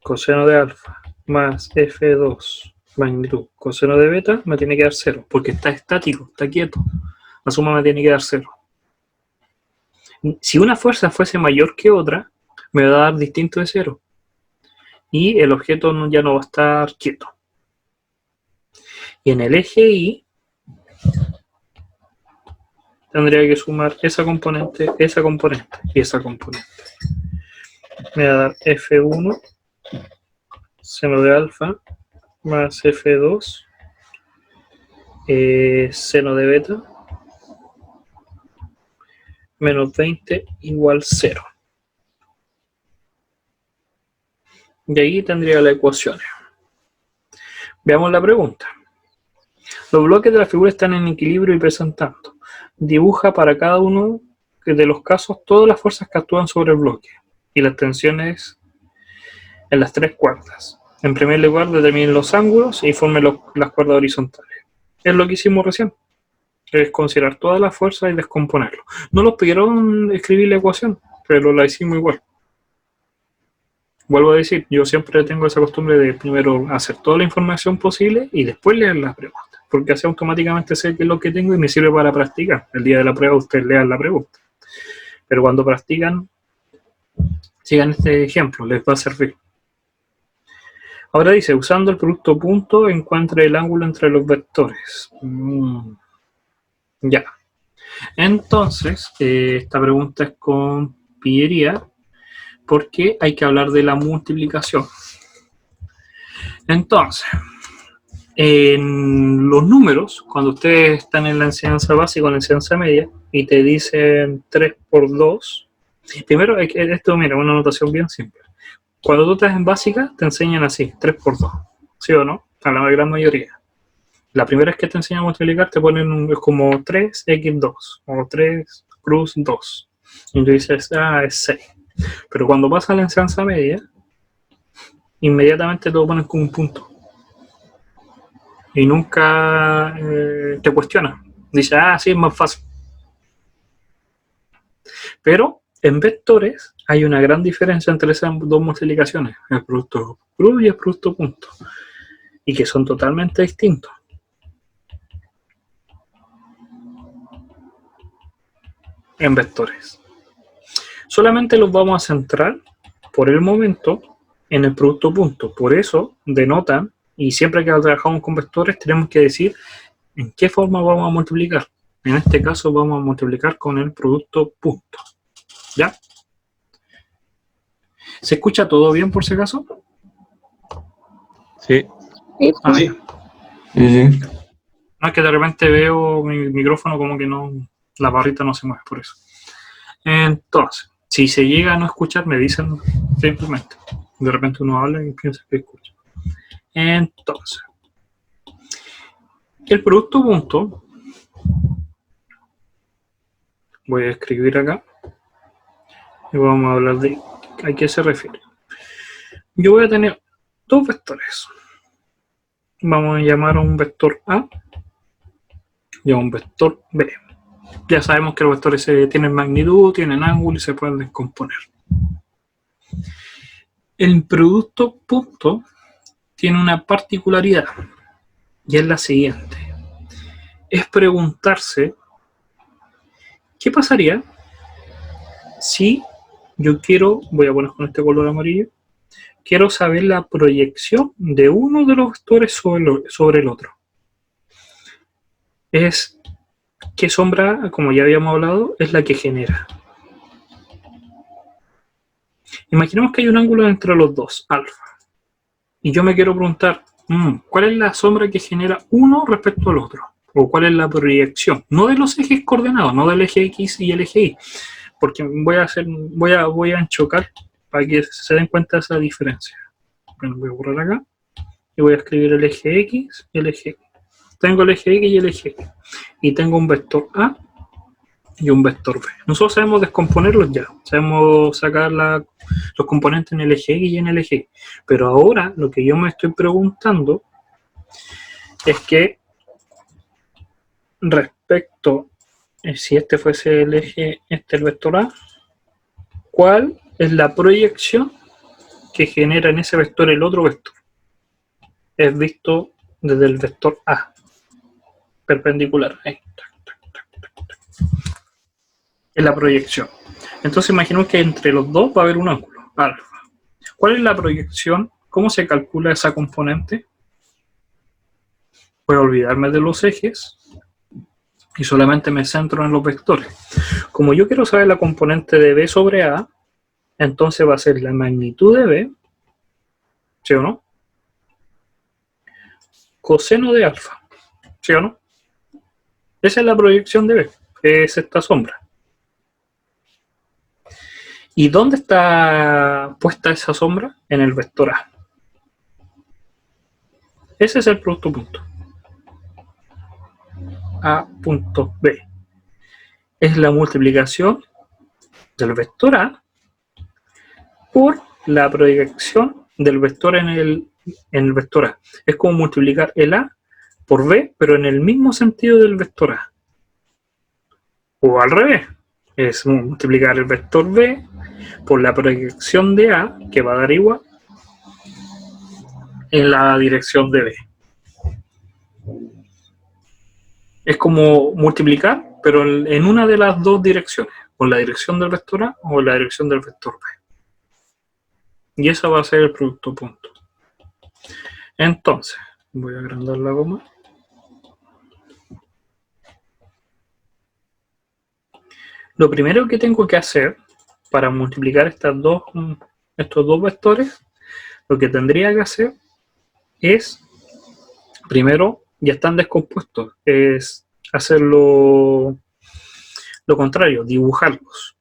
coseno de alfa más F2 magnitud coseno de beta me tiene que dar 0, porque está estático, está quieto. La suma me tiene que dar 0. Si una fuerza fuese mayor que otra, me va a dar distinto de 0. Y el objeto ya no va a estar quieto. Y en el eje Y, tendría que sumar esa componente y esa componente. Me va a dar F1 seno de alfa más F2 seno de beta menos 20 igual 0. Y ahí tendría las ecuaciones. Veamos la pregunta. Los bloques de la figura están en equilibrio y pesan tanto. Dibuja para cada uno de los casos todas las fuerzas que actúan sobre el bloque y las tensiones en las 3 cuerdas. En primer lugar, determinen los ángulos y formen las cuerdas horizontales. Es lo que hicimos recién. Es considerar todas las fuerzas y descomponerlo. No nos pidieron escribir la ecuación, pero la hicimos igual. Vuelvo a decir, yo siempre tengo esa costumbre de primero hacer toda la información posible y después leer las preguntas, porque así automáticamente sé qué es lo que tengo y me sirve para practicar. El día de la prueba ustedes lean la pregunta. Pero cuando practican, sigan este ejemplo, les va a servir. Ahora dice, usando el producto punto, encuentre el ángulo entre los vectores. Ya. Entonces, esta pregunta es con pillería, porque hay que hablar de la multiplicación. Entonces, en los números, cuando ustedes están en la enseñanza básica o en la enseñanza media, y te dicen 3 por 2, primero, esto, mira, una notación bien simple. Cuando tú estás en básica, te enseñan así, 3 por 2, ¿sí o no? A la gran mayoría. La primera vez que te enseñan a multiplicar, te ponen es como 3x2, o 3 cruz 2. Y tú dices, es 6. Pero cuando pasa a la enseñanza media, inmediatamente te lo ponen con un punto. Y nunca te cuestiona. Dice, sí, es más fácil. Pero en vectores hay una gran diferencia entre esas dos multiplicaciones, el producto cruz y el producto punto, y que son totalmente distintos. En vectores. Solamente los vamos a centrar por el momento en el producto punto. Por eso denotan, y siempre que trabajamos con vectores tenemos que decir en qué forma vamos a multiplicar. En este caso vamos a multiplicar con el producto punto. ¿Ya? ¿Se escucha todo bien por si acaso? Sí. Sí. Sí. No, es que de repente veo mi micrófono como que no, la barrita no se mueve por eso. Entonces, si se llega a no escuchar, me dicen simplemente. De repente uno habla y piensa que escucha. Entonces, el producto punto, voy a escribir acá y vamos a hablar de a qué se refiere. Yo voy a tener dos vectores. Vamos a llamar a un vector A y a un vector B. Ya sabemos que los vectores tienen magnitud, tienen ángulo y se pueden descomponer. El producto punto tiene una particularidad y es la siguiente. Es preguntarse ¿qué pasaría si yo quiero, voy a poner con este color amarillo, quiero saber la proyección de uno de los vectores sobre el otro? Es qué sombra, como ya habíamos hablado, es la que genera. Imaginemos que hay un ángulo entre los dos, alfa. Y yo me quiero preguntar, ¿cuál es la sombra que genera uno respecto al otro? O cuál es la proyección, no de los ejes coordenados, no del eje X y el eje Y, porque voy a enchocar para que se den cuenta de esa diferencia. Bueno, voy a borrar acá y voy a escribir el eje X y el eje Y. Tengo el eje X y el eje Y, y tengo un vector A y un vector B. Nosotros sabemos descomponerlos ya, sabemos sacar los componentes en el eje X y en el eje Y, pero ahora lo que yo me estoy preguntando es que respecto, si este fuese el eje, el vector A, ¿cuál es la proyección que genera en ese vector el otro vector? Es visto desde el vector A, perpendicular. Ahí. Es la proyección. Entonces imaginemos que entre los dos va a haber un ángulo, alfa. ¿Cuál es la proyección? ¿Cómo se calcula esa componente? Voy a olvidarme de los ejes y solamente me centro en los vectores. Como yo quiero saber la componente de B sobre A, entonces va a ser la magnitud de B, ¿sí o no? Coseno de alfa, ¿sí o no? Esa es la proyección de B, que es esta sombra. ¿Y dónde está puesta esa sombra? En el vector A. Ese es el producto punto. A punto B. Es la multiplicación del vector A por la proyección del vector en el vector A. Es como multiplicar el A por B, pero en el mismo sentido del vector A. O al revés, es multiplicar el vector B por la proyección de A, que va a dar igual, en la dirección de B. Es como multiplicar, pero en una de las dos direcciones, o la dirección del vector A o la dirección del vector B. Y eso va a ser el producto punto. Entonces, voy a agrandar la goma. Lo primero que tengo que hacer para multiplicar estos dos vectores, lo que tendría que hacer es, primero, ya están descompuestos, es hacer lo contrario, dibujarlos.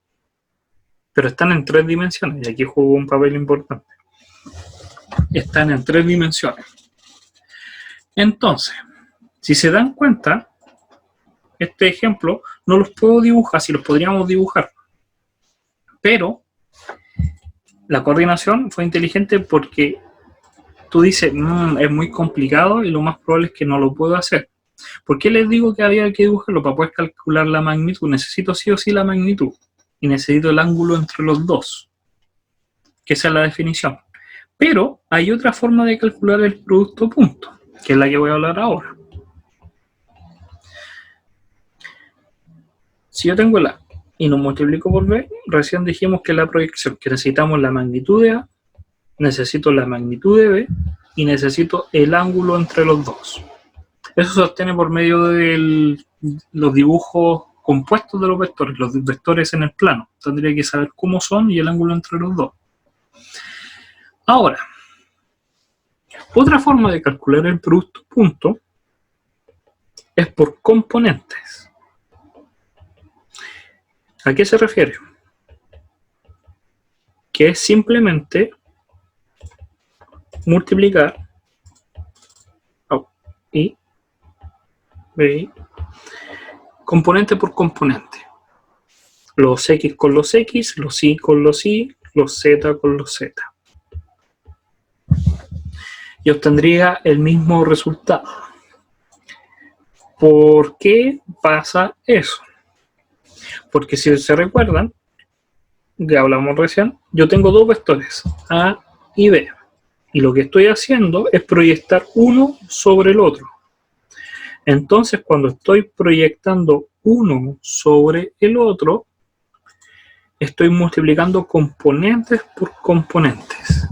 Pero están en 3 dimensiones, y aquí juego un papel importante. Están en 3 dimensiones. Entonces, si se dan cuenta, este ejemplo no los puedo dibujar, si los podríamos dibujar. Pero la coordinación fue inteligente porque tú dices, es muy complicado y lo más probable es que no lo puedo hacer. ¿Por qué les digo que había que dibujarlo? Para poder calcular la magnitud. Necesito sí o sí la magnitud. Y necesito el ángulo entre los dos. Que esa es la definición. Pero hay otra forma de calcular el producto punto, que es la que voy a hablar ahora. Si yo tengo el A y lo multiplico por B, recién dijimos que la proyección, que necesitamos la magnitud de A, necesito la magnitud de B y necesito el ángulo entre los dos. Eso se obtiene por medio de los dibujos compuestos de los vectores en el plano. Tendría que saber cómo son y el ángulo entre los dos. Ahora, otra forma de calcular el producto punto es por componentes. ¿A qué se refiere? Que es simplemente multiplicar y componente por componente. Los X con los X, los Y con los Y, los Z con los Z. Y obtendría el mismo resultado. ¿Por qué pasa eso? Porque si se recuerdan, ya hablamos recién, yo tengo dos vectores, A y B. Y lo que estoy haciendo es proyectar uno sobre el otro. Entonces, cuando estoy proyectando uno sobre el otro, estoy multiplicando componentes por componentes.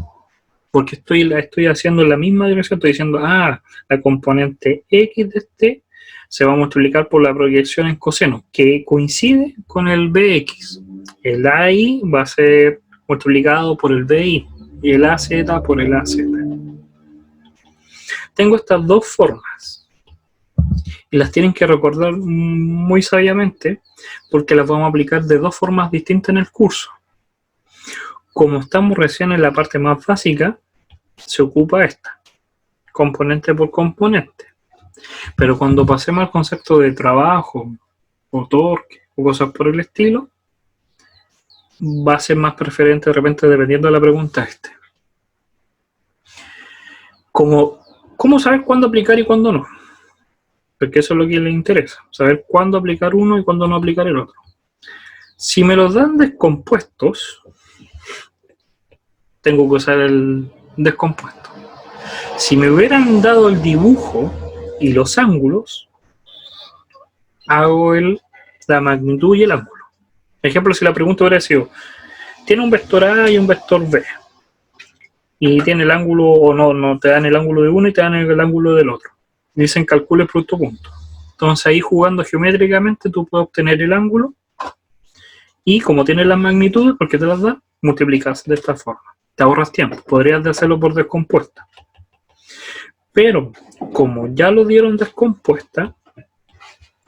Porque estoy haciendo en la misma dirección, estoy diciendo, la componente X de este se va a multiplicar por la proyección en coseno, que coincide con el BX. El AI va a ser multiplicado por el BI y el AZ por el AZ. Tengo estas dos formas y las tienen que recordar muy sabiamente porque las vamos a aplicar de dos formas distintas en el curso. Como estamos recién en la parte más básica, se ocupa esta, componente por componente. Pero cuando pasemos al concepto de trabajo, o torque, o cosas por el estilo, va a ser más preferente de repente dependiendo de la pregunta ¿Cómo saber cuándo aplicar y cuándo no? Porque eso es lo que les interesa, saber cuándo aplicar uno y cuándo no aplicar el otro. Si me los dan descompuestos, tengo que usar el descompuesto. Si me hubieran dado el dibujo y los ángulos, hago la magnitud y el ángulo. Por ejemplo, si la pregunta hubiera sido, tiene un vector A y un vector B, y tiene el ángulo, o no te dan el ángulo de uno y te dan el ángulo del otro. Dicen calcule el producto punto. Entonces ahí jugando geométricamente tú puedes obtener el ángulo y como tienes las magnitudes, porque te las da, multiplicas de esta forma. Te ahorras tiempo. Podrías hacerlo por descompuesta. Pero como ya lo dieron descompuesta,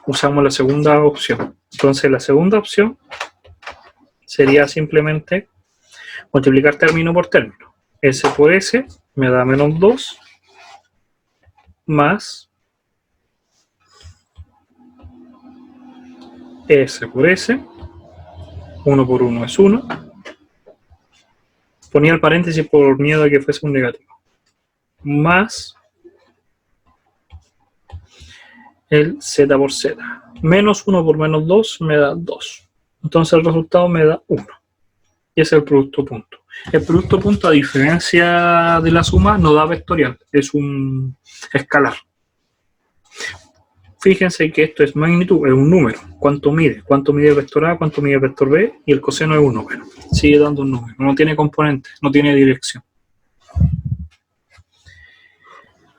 usamos la segunda opción. Entonces la segunda opción sería simplemente multiplicar término por término. S por S me da menos 2 más S por S 1 por 1 es 1. Ponía el paréntesis por miedo a que fuese un negativo. Más el z por z. Menos 1 por menos 2 me da 2. Entonces el resultado me da 1. Y ese es el producto punto. El producto punto, a diferencia de la suma, no da vectorial. Es un escalar. Fíjense que esto es magnitud, es un número. ¿Cuánto mide? ¿Cuánto mide el vector A? ¿Cuánto mide el vector B? Y el coseno es un número. Sigue dando un número. No tiene componentes, no tiene dirección.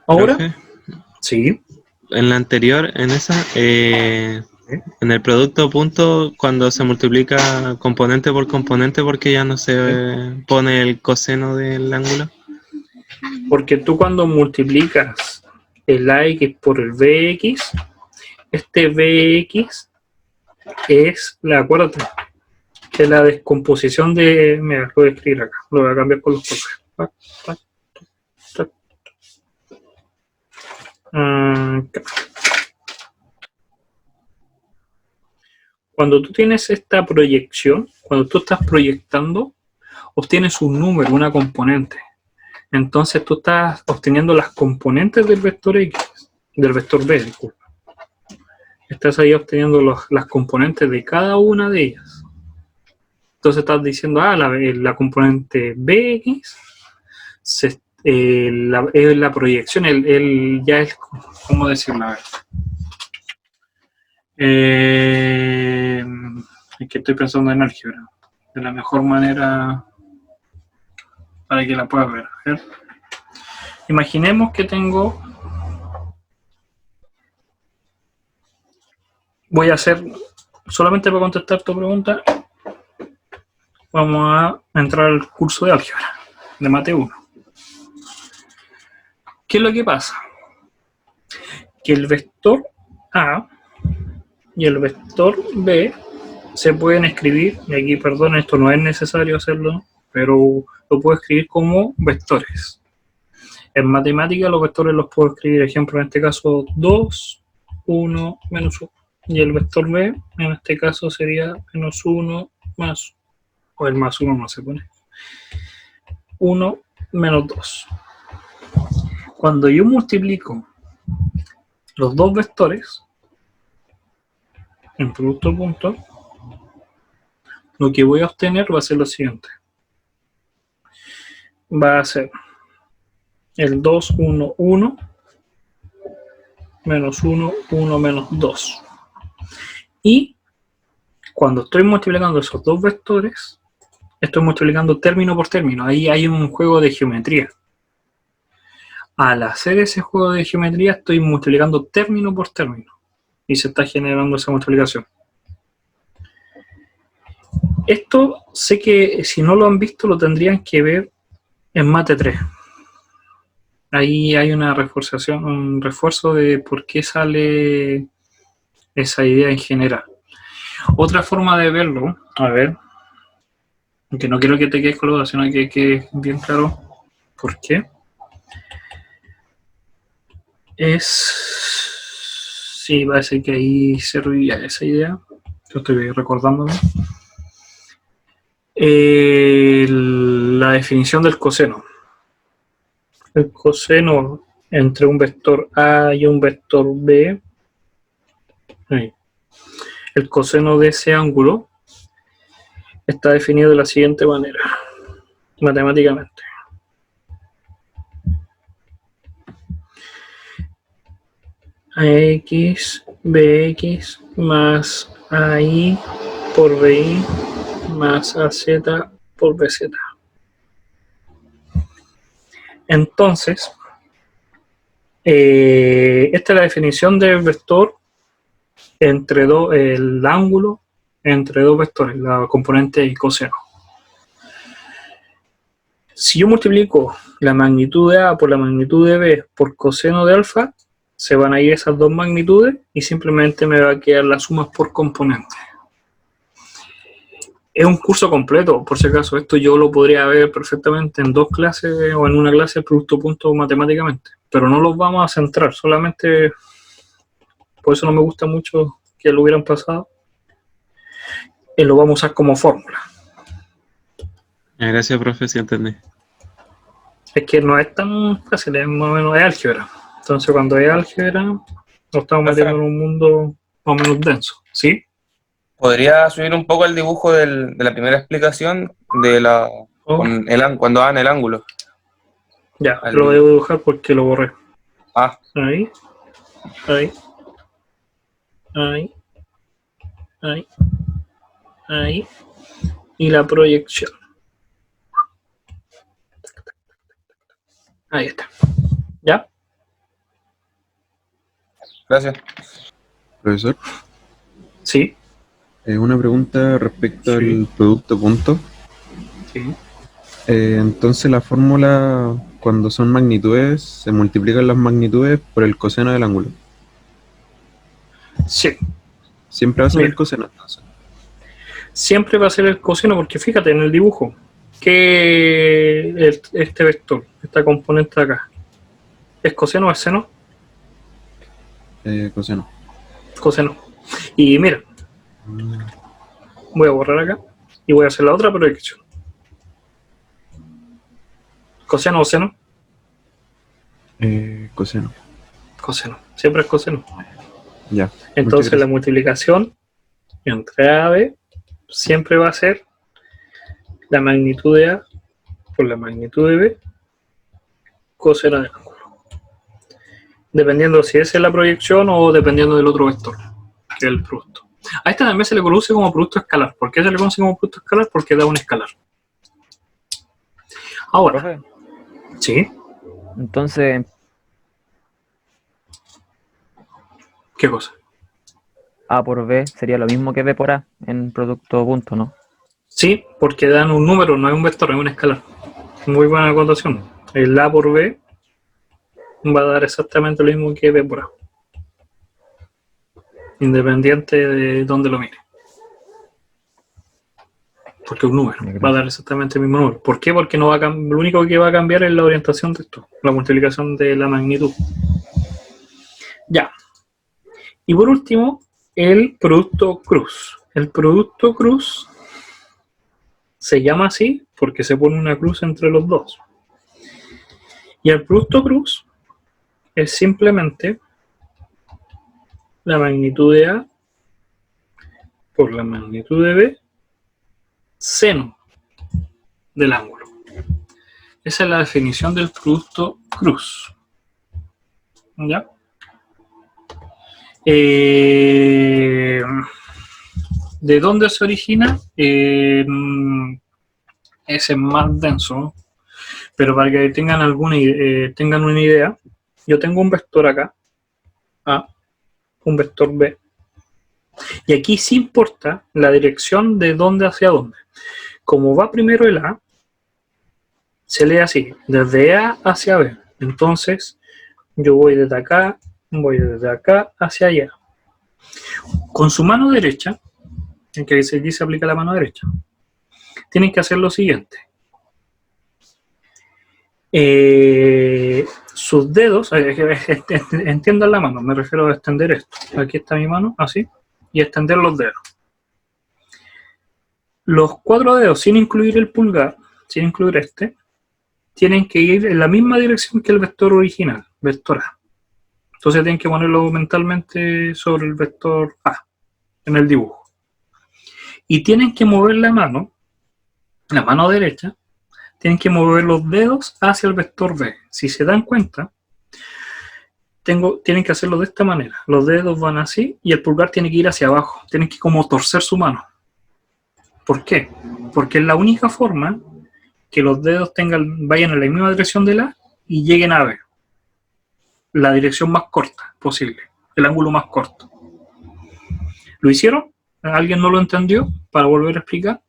Ahora, Profe, sí. en la anterior, en esa, en el producto punto, cuando se multiplica componente por componente, porque ya no se pone el coseno del ángulo. Porque tú cuando multiplicas el AX por el BX, este BX es acuérdate, que la descomposición de, mira, lo voy a escribir acá, lo voy a cambiar con los colores. Acá. Cuando tú tienes esta proyección, cuando tú estás proyectando, obtienes un número, una componente. Entonces tú estás obteniendo las componentes del vector X, del vector B, disculpa. Estás ahí obteniendo las componentes de cada una de ellas. Entonces estás diciendo, la componente BX es la proyección, ya es, ¿cómo decirlo? Es que estoy pensando en álgebra, de la mejor manera para que la puedas ver. Imaginemos que tengo, voy a hacer, solamente para contestar tu pregunta, vamos a entrar al curso de álgebra, de Mate 1. ¿Qué es lo que pasa? Que el vector A y el vector B se pueden escribir, y aquí, perdón, esto no es necesario hacerlo, pero lo puedo escribir como vectores. En matemática los vectores los puedo escribir, ejemplo, en este caso 2, 1, menos 1. Y el vector B, en este caso, sería menos 1, más, o el más 1 no se pone, 1, menos 2. Cuando yo multiplico los dos vectores en producto punto, lo que voy a obtener va a ser lo siguiente. Va a ser el 2, 1, 1, menos 1, 1, menos 2. Y cuando estoy multiplicando esos dos vectores, estoy multiplicando término por término. Ahí hay un juego de geometría. Al hacer ese juego de geometría, estoy multiplicando término por término. Y se está generando esa multiplicación. Esto sé que si no lo han visto, lo tendrían que ver en Mate 3. Ahí hay una reforzación, un refuerzo de por qué sale esa idea en general. Otra forma de verlo, a ver, aunque no quiero que te quedes con la duda, sino que quede bien claro por qué, es, sí, parece que ahí servía esa idea, yo estoy recordándome, la definición del coseno. El coseno entre un vector A y un vector B, ahí. El coseno de ese ángulo está definido de la siguiente manera, matemáticamente. AX, BX más AI por BI más AZ por BZ. Entonces, esta es la definición del vector entre el ángulo entre dos vectores, la componente y coseno. Si yo multiplico la magnitud de A por la magnitud de B por coseno de alfa, se van a ir esas dos magnitudes y simplemente me va a quedar las sumas por componente. Es un curso completo, por si acaso. Esto yo lo podría ver perfectamente en dos clases o en una clase de producto punto matemáticamente. Pero no los vamos a centrar, solamente por eso no me gusta mucho que lo hubieran pasado. y lo vamos a usar como fórmula. Gracias, profe, si entendí. Es que no es tan fácil, es más o menos de álgebra. Entonces, cuando es álgebra, nos estamos metiendo en un mundo más o menos denso, ¿sí? ¿Podría subir un poco el dibujo de la primera explicación de la cuando hagan el ángulo? Ya, lo debo dibujar porque lo borré. Ah, Ahí, ahí, ahí, ahí, ahí, y la proyección. Ahí está. ¿Ya? gracias. Profesor, Sí, una pregunta respecto Sí. al producto punto. sí. Entonces la fórmula, cuando son magnitudes, se multiplican las magnitudes por el coseno del ángulo. Sí. Siempre va a ser Mira. el coseno, entonces. Siempre va a ser el coseno, porque fíjate en el dibujo que este vector, esta componente de acá, ¿es coseno o es seno? Coseno. Coseno. Y mira, voy a borrar acá y voy a hacer la otra proyección. ¿Coseno o seno? Coseno. Coseno. Siempre es coseno. Ya. Entonces la multiplicación entre A y B siempre va a ser la magnitud de A por la magnitud de B coseno del ángulo. Dependiendo si esa es la proyección o dependiendo del otro vector, que es el producto. A este también se le conoce como producto escalar. ¿Por qué se le conoce como producto escalar? Porque da un escalar. Ahora, Profe, ¿sí? entonces, ¿Qué cosa? A por B sería lo mismo que B por A en producto punto, ¿no? Sí, porque dan un número, no es un vector, es un escalar. Muy buena acotación. El A por B va a dar exactamente lo mismo que B por A. Independiente de dónde lo mire. Porque un número va a dar exactamente el mismo número. ¿Por qué? Porque no va a lo único que va a cambiar es la orientación de esto, la multiplicación de la magnitud. Ya. Y por último, el producto cruz. El producto cruz se llama así porque se pone una cruz entre los dos. Y el producto cruz es simplemente la magnitud de A por la magnitud de B seno del ángulo. Esa es la definición del producto cruz. ¿Ya? ¿De dónde se origina? Ese es más denso, pero para que tengan tengan una idea, yo tengo un vector acá, A, un vector B, y aquí sí importa la dirección de dónde hacia dónde. Como va primero el A, se lee así, desde A hacia B. Entonces, yo voy desde acá hacia allá. Con su mano derecha, en que aquí se aplica la mano derecha, tienen que hacer lo siguiente. Sus dedos, entiendan la mano, me refiero a extender esto. Aquí está mi mano, así, y extender los dedos. Los 4 dedos, sin incluir el pulgar, sin incluir este, tienen que ir en la misma dirección que el vector original, vector A. Entonces tienen que ponerlo mentalmente sobre el vector A, en el dibujo. Y tienen que mover la mano derecha, tienen que mover los dedos hacia el vector B. Si se dan cuenta, tienen que hacerlo de esta manera. Los dedos van así y el pulgar tiene que ir hacia abajo. Tienen que como torcer su mano. ¿Por qué? Porque es la única forma que los dedos vayan en la misma dirección de A y lleguen a B. La dirección más corta posible. El ángulo más corto. ¿Lo hicieron? ¿Alguien no lo entendió? Para volver a explicar.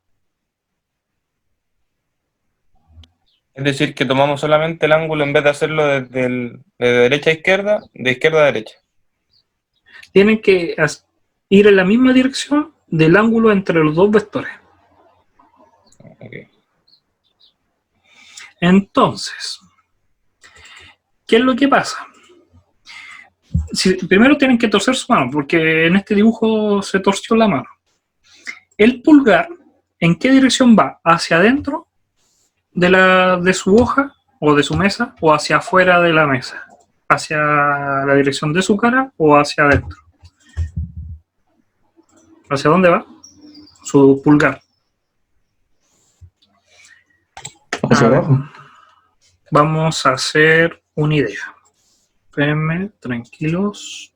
Es decir, que tomamos solamente el ángulo en vez de hacerlo de derecha a izquierda, de izquierda a derecha. Tienen que ir en la misma dirección del ángulo entre los dos vectores. Okay. Entonces, ¿qué es lo que pasa? Primero tienen que torcer su mano, porque en este dibujo se torció la mano. el pulgar, ¿en qué dirección va? ¿Hacia adentro de su hoja o de su mesa o hacia afuera de la mesa? ¿Hacia la dirección de su cara o hacia adentro? ¿Hacia dónde va su pulgar? Hacia abajo. Vamos a hacer una idea. Espérenme, tranquilos.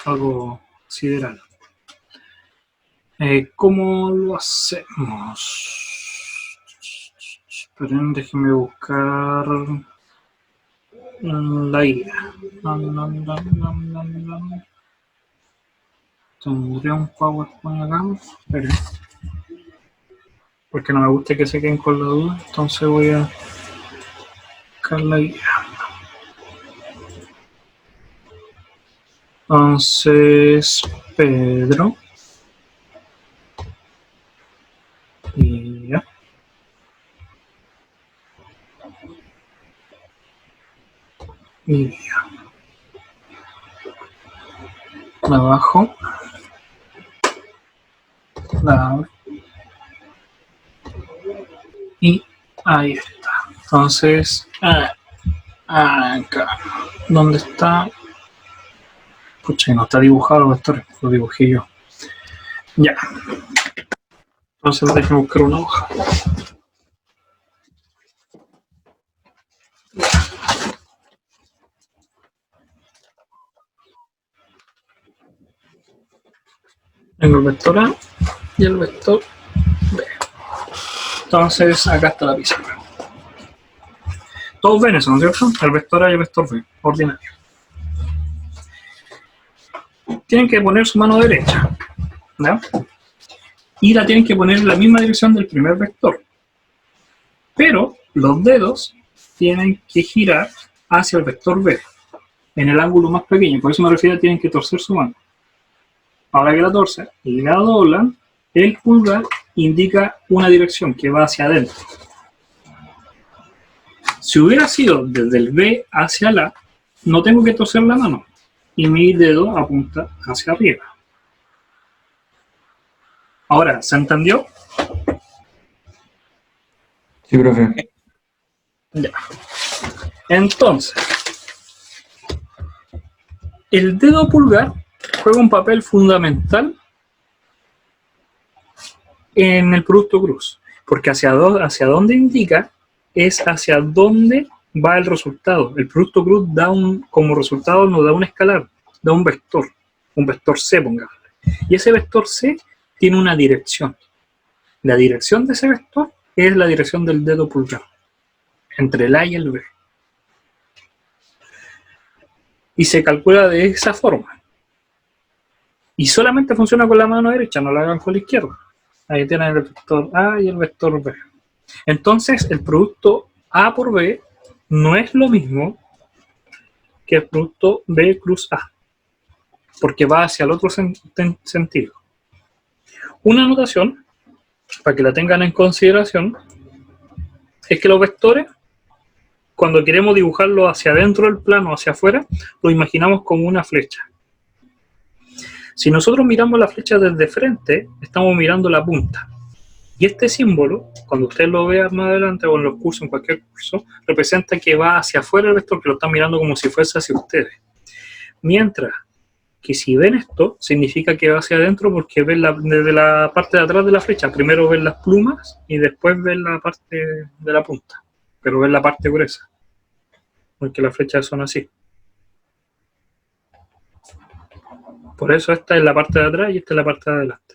Algo sideral. ¿Cómo lo hacemos? Esperen, déjenme buscar la guía. Tendría un PowerPoint acá. Esperen. Porque no me gusta que se queden con la duda, entonces voy a buscar la guía. Entonces, Pedro. Y ya. Y ya. La bajo. La abro. Y ahí está. Entonces, acá. ¿Dónde está? Pucha, no está dibujado, vectores, lo dibujé yo. Ya. Entonces déjenme buscar una hoja. Tengo el vector A y el vector B. Entonces acá está la pizarra. Todos ven eso, ¿no es cierto? El vector A y el vector B, ordinario. Tienen que poner su mano derecha, ¿ya? Y la tienen que poner en la misma dirección del primer vector. Pero los dedos tienen que girar hacia el vector B, en el ángulo más pequeño. Por eso me refiero a tienen que torcer su mano. Ahora que la torcen y la doblan, el pulgar indica una dirección que va hacia adentro. Si hubiera sido desde el B hacia el A, no tengo que torcer la mano y mi dedo apunta hacia arriba. Ahora, ¿se entendió? Sí, profe. Ya. Entonces, el dedo pulgar juega un papel fundamental en el producto cruz, porque hacia dónde indica es hacia dónde va el resultado. El producto cruz da como resultado no da un escalar, da un vector C, pongámosle. Y ese vector C tiene una dirección. La dirección de ese vector es la dirección del dedo pulgar, entre el A y el B. Y se calcula de esa forma. Y solamente funciona con la mano derecha, no la hagan con la izquierda. Ahí tienen el vector A y el vector B. Entonces, el producto A por B no es lo mismo que el producto B cruz A, porque va hacia el otro sentido. Una anotación, para que la tengan en consideración, es que los vectores, cuando queremos dibujarlo hacia adentro del plano, hacia afuera, lo imaginamos como una flecha. Si nosotros miramos la flecha desde frente, estamos mirando la punta. Y este símbolo, cuando usted lo vea más adelante o en los cursos, en cualquier curso, representa que va hacia afuera el vector, que lo están mirando como si fuese hacia ustedes. Mientras que si ven esto, significa que va hacia adentro porque ven desde la parte de atrás de la flecha. Primero ven las plumas y después ven la parte de la punta. Pero ven la parte gruesa, porque las flechas son así. Por eso esta es la parte de atrás y esta es la parte de adelante.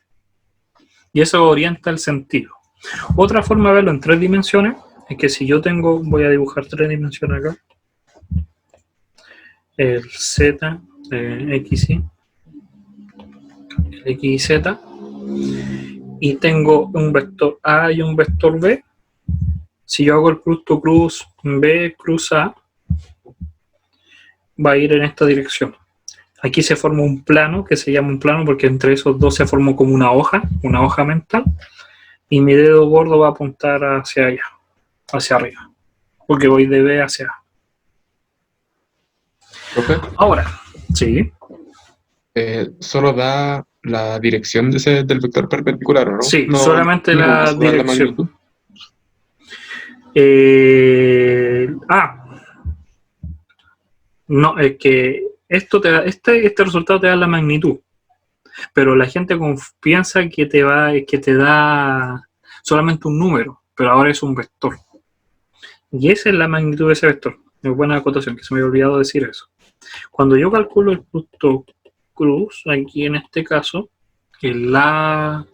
Y eso orienta el sentido. Otra forma de verlo en 3 dimensiones es que si yo tengo, voy a dibujar 3 dimensiones acá. El Z, X, Y, el X y Z. Y tengo un vector A y un vector B. Si yo hago el producto cruz B cruz A, va a ir en esta dirección. Aquí se forma un plano, que se llama un plano porque entre esos dos se formó como una hoja mental, y mi dedo gordo va a apuntar hacia allá. hacia arriba, porque voy de B hacia A. Profe, Ahora, sí, solo da la dirección del vector perpendicular, ¿o no? sí, No, solamente no la solo da dirección. magnitud. No, es que esto te da, este resultado te da la magnitud, pero la gente piensa que te da solamente un número, pero ahora es un vector. Y esa es la magnitud de ese vector. Es buena acotación, que se me había olvidado decir eso. Cuando yo calculo el producto cruz, aquí en este caso, la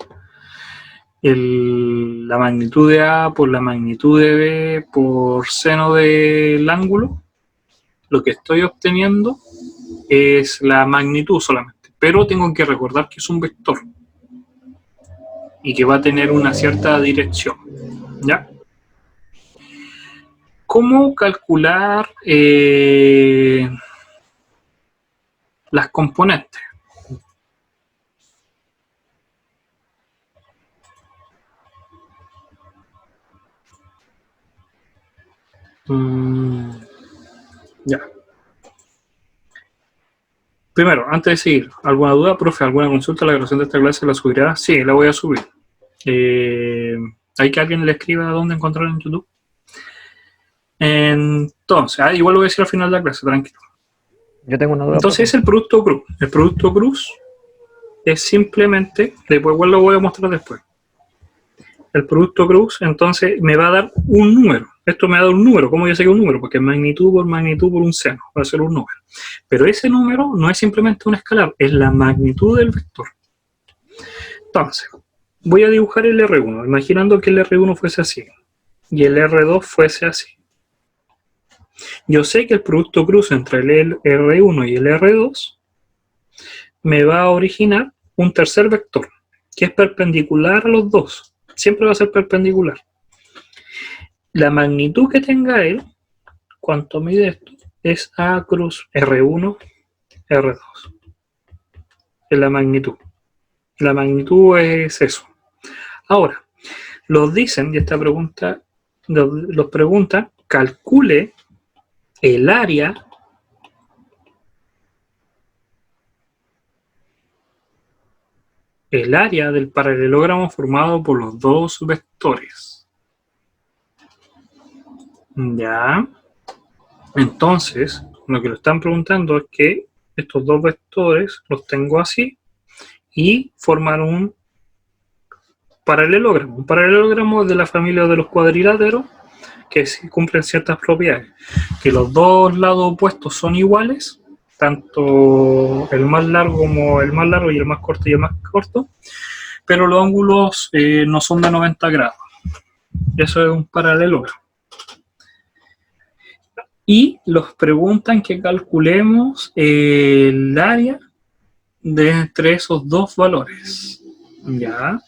magnitud de A por la magnitud de B por seno del ángulo, lo que estoy obteniendo es la magnitud solamente, pero tengo que recordar que es un vector y que va a tener una cierta dirección, ¿ya? ¿Cómo calcular las componentes? Ya. Primero, antes de seguir, ¿alguna duda, profe? ¿Alguna consulta? ¿La grabación de esta clase la subirá? Sí, la voy a subir. ¿Hay que alguien le escriba dónde encontrar en YouTube? Entonces, igual lo voy a decir al final de la clase, tranquilo. Yo tengo una duda. Entonces es el producto cruz. El producto cruz es simplemente, después igual lo voy a mostrar después. El producto cruz, entonces me va a dar un número. Esto me va a dar un número. ¿Cómo yo sé que es un número? Porque es magnitud por un seno. Va a ser un número. Pero ese número no es simplemente un escalar, es la magnitud del vector. Entonces, voy a dibujar el R1, imaginando que el R1 fuese así y el R2 fuese así. Yo sé que el producto cruz entre el R1 y el R2 me va a originar un tercer vector, que es perpendicular a los dos. Siempre va a ser perpendicular. La magnitud que tenga él, ¿cuánto mide esto? Es A cruz R1, R2. Es la magnitud. La magnitud es eso. Ahora, los dicen, y esta pregunta, los preguntan, calcule el área del paralelogramo formado por los dos vectores. Ya. Entonces, lo que lo están preguntando es que estos dos vectores los tengo así y forman un paralelogramo. Un paralelogramo es de la familia de los cuadriláteros que cumplen ciertas propiedades. Que los dos lados opuestos son iguales, tanto el más largo como el más largo y el más corto y el más corto, pero los ángulos no son de 90 grados. Eso es un paralelogramo. Y los preguntan que calculemos el área de entre esos dos valores. Ya.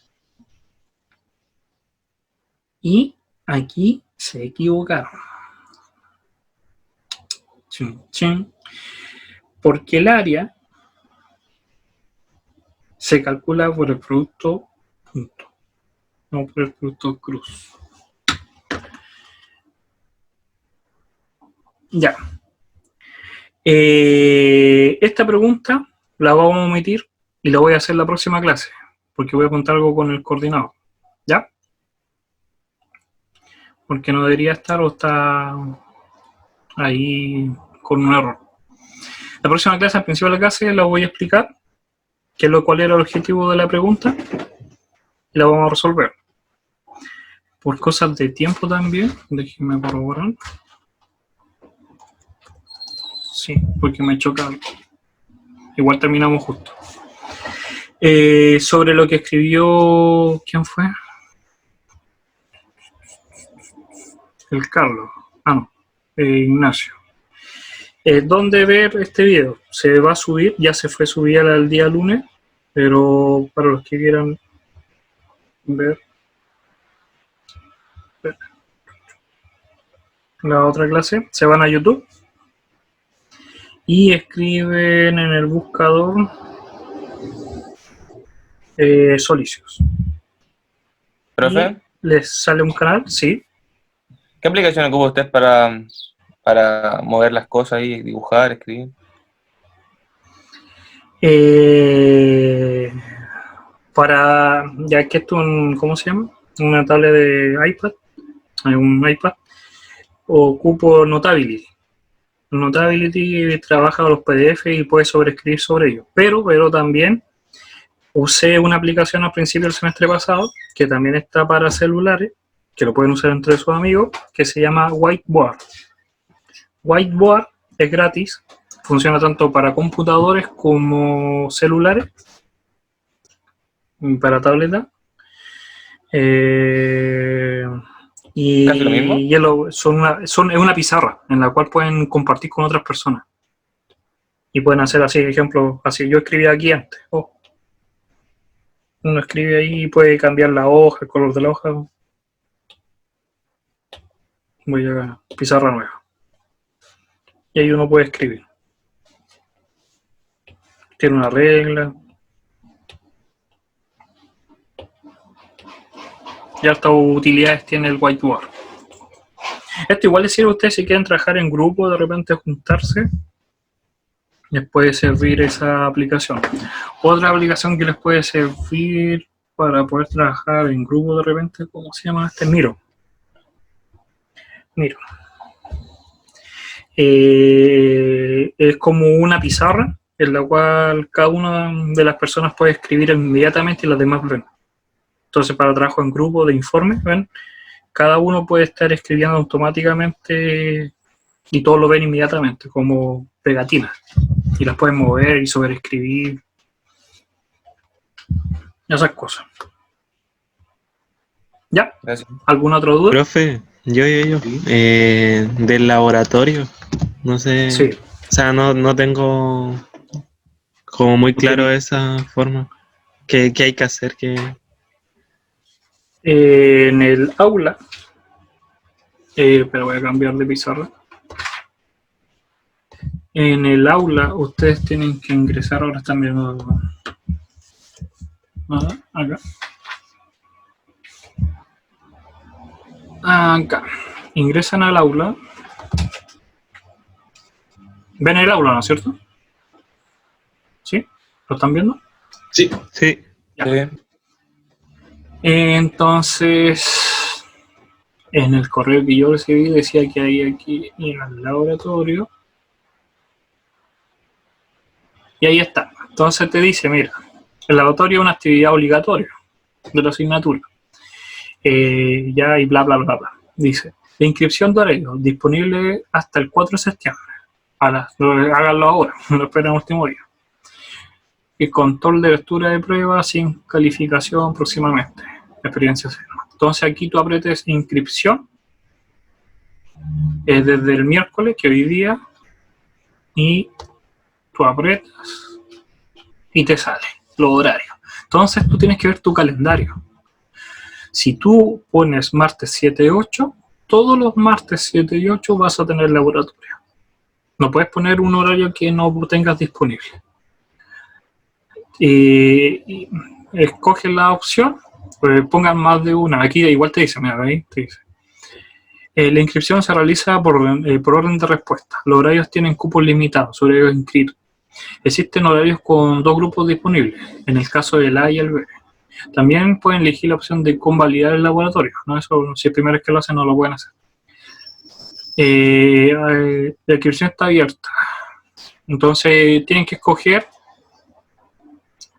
Y aquí se equivocaron. Chin, chin. Porque el área se calcula por el producto punto, no por el producto cruz. Ya. Esta pregunta la vamos a omitir y la voy a hacer la próxima clase, porque voy a contar algo con el coordinador. ¿Ya? Porque no debería estar o está ahí con un error. La próxima clase, al principio de la clase, la voy a explicar cuál era el objetivo de la pregunta y la vamos a resolver. Por cosas de tiempo también, déjenme corroborar. Sí, porque me choca algo. Igual terminamos justo. Sobre lo que escribió, ¿quién fue? El Carlos. Ah, no. Ignacio. ¿Dónde ver este video? Se va a subir, ya se fue subida el día lunes, pero para los que quieran ver la otra clase, se van a YouTube y escriben en el buscador Solicios. ¿Profe? ¿Les sale un canal? Sí. ¿Qué ¿Qué aplicación ocupa usted para mover las cosas y dibujar, escribir? Ya que esto es ¿cómo se llama? Una tablet de iPad, un iPad, ocupo Notability. Notability trabaja los PDF y puede sobreescribir sobre ellos. Pero también usé una aplicación al principio del semestre pasado, que también está para celulares, que lo pueden usar entre sus amigos, que se llama Whiteboard. Whiteboard es gratis, funciona tanto para computadores como celulares, para tableta. Y ¿Casi lo mismo? es una pizarra en la cual pueden compartir con otras personas. Y pueden hacer así, ejemplo, así yo escribí aquí antes. Uno escribe ahí y puede cambiar la hoja, el color de la hoja. Voy a pizarra nueva. Y ahí uno puede escribir. Tiene una regla. Y hartas utilidades tiene el whiteboard. Esto igual les sirve a ustedes si quieren trabajar en grupo, de repente juntarse. Les puede servir esa aplicación. Otra aplicación que les puede servir para poder trabajar en grupo de repente, ¿cómo se llama este? Miro. Es como una pizarra en la cual cada una de las personas puede escribir inmediatamente y las demás ven. Entonces, para trabajo en grupo de informe, ¿ven? Cada uno puede estar escribiendo automáticamente y todos lo ven inmediatamente, como pegatinas. Y las pueden mover y sobreescribir. Esas cosas. ¿Ya? Gracias. ¿Alguna otra duda? Profe, yo. Del laboratorio, no sé. Sí. O sea, no tengo como muy claro esa forma. ¿Qué hay que hacer? En el aula, pero voy a cambiar de pizarra. En el aula ustedes tienen que ingresar, ahora están viendo acá. Acá. Ingresan al aula. ¿Ven el aula, no es cierto? ¿Sí? ¿Lo están viendo? Sí. Sí. Sí. Entonces, en el correo que yo recibí decía que hay aquí en el laboratorio. Y ahí está. Entonces te dice, mira, el laboratorio es una actividad obligatoria de la asignatura. Ya y bla, bla, bla, bla. Dice, la inscripción de horario disponible hasta el 4 de septiembre. Háganlo ahora, no esperen el último día. Y control de lectura de pruebas sin calificación próximamente. Experiencia cero. Entonces aquí tú apretes inscripción desde el miércoles, que hoy día, y tú apretas y te sale los horarios. Entonces tú tienes que ver tu calendario. Si tú pones martes 7 y 8, todos los martes 7 y 8 vas a tener laboratorio. No puedes poner un horario que no tengas disponible. Y escoge la opción, pues pongan más de una. Aquí igual te dice, mira, ahí te dice. La inscripción se realiza por orden de respuesta. Los horarios tienen cupos limitados, horarios inscritos. Existen horarios con 2 grupos disponibles, en el caso del A y el B. También pueden elegir la opción de convalidar el laboratorio, ¿no? Eso, si es primera vez que lo hacen, no lo pueden hacer. La inscripción está abierta. Entonces tienen que escoger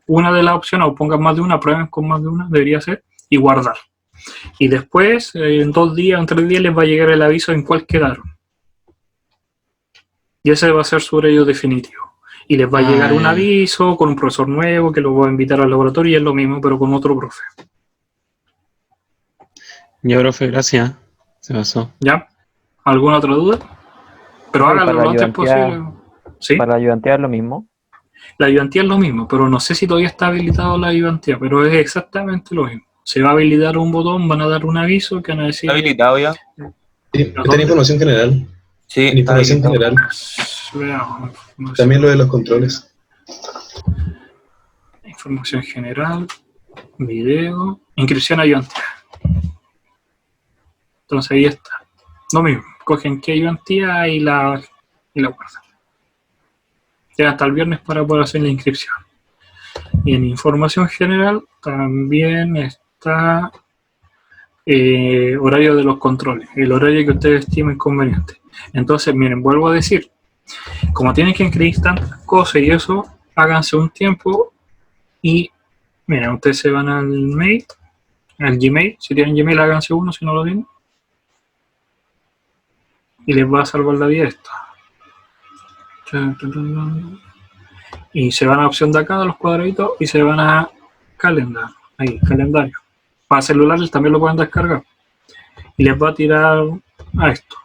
una de las opciones, o pongan más de una, prueben con más de una, debería ser, y guardar. Y después, en 2 días, en 3 días, les va a llegar el aviso en cuál quedaron. Y ese va a ser su horario definitivo. Y les va a llegar un aviso con un profesor nuevo que los va a invitar al laboratorio, y es lo mismo, pero con otro profe. Ya, profe, gracias. Se pasó. ¿Ya? ¿Alguna otra duda? Pero No, háganlo lo antes posible. ¿Sí? Para la ayudantía es lo mismo. La ayudantía es lo mismo, pero no sé si todavía está habilitado la ayudantía, pero es exactamente lo mismo. Se va a habilitar un botón, van a dar un aviso que van a decir... ¿Está habilitado ya? Sí, está información general. Sí, En información general. Veamos, También lo de los controles. información general, video, inscripción ayudantía. Entonces ahí está. Lo mismo, cogen qué ayudantía y la guardan. Tienen hasta el viernes para poder hacer la inscripción. Y en información general también está horario de los controles, el horario que ustedes estimen conveniente. Entonces, miren, vuelvo a decir, como tienen que inscribir tantas cosas y eso, háganse un tiempo y, miren, ustedes se van al mail, al Gmail, si tienen Gmail háganse uno, si no lo tienen, y les va a salvar la vida esto. Y se van a opción de acá, de los cuadraditos, y se van a calendar, ahí, calendario. Para celulares también lo pueden descargar. Y les va a tirar a esto.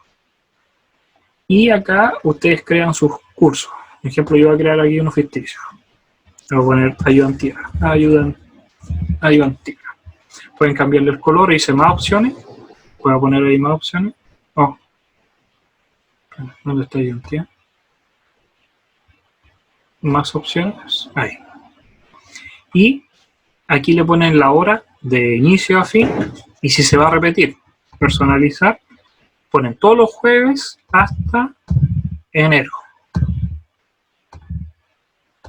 Y acá ustedes crean sus cursos. Por ejemplo, yo voy a crear aquí uno ficticio. Le voy a poner ayudantía. Ayudantía. Pueden cambiarle el color y dice más opciones. Voy a poner ahí más opciones. Oh. ¿Dónde está ayudantía? Más opciones. Ahí. Y aquí le ponen la hora de inicio a fin. Y si se va a repetir, personalizar, ponen todos los jueves hasta enero.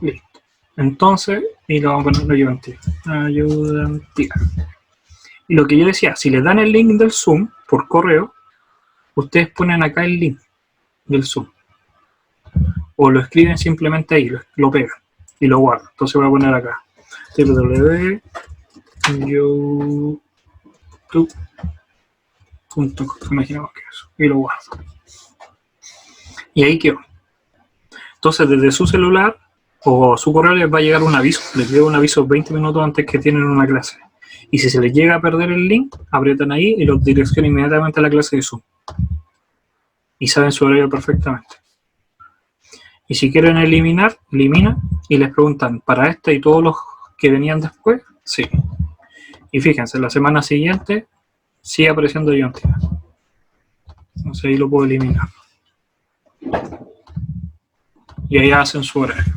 Listo. Entonces, y lo vamos a poner ayudantía. Ayudantía. Y lo que yo decía, si les dan el link del Zoom por correo, ustedes ponen acá el link del Zoom. O lo escriben simplemente ahí, lo pegan y lo guardan. Entonces voy a poner acá www.youtube.com, imaginamos que eso, y lo guardo. Y ahí quedó. Entonces desde su celular o su correo les va a llegar un aviso, les llega un aviso 20 minutos antes que tienen una clase. Y si se les llega a perder el link, aprietan ahí y los direcciona inmediatamente a la clase de Zoom. Y saben su horario perfectamente. Y si quieren eliminar, elimina y les preguntan, ¿para este y todos los que venían después? Sí. Y fíjense, la semana siguiente sigue apareciendo ayudantía. Entonces ahí lo puedo eliminar. Y ahí hacen su horario.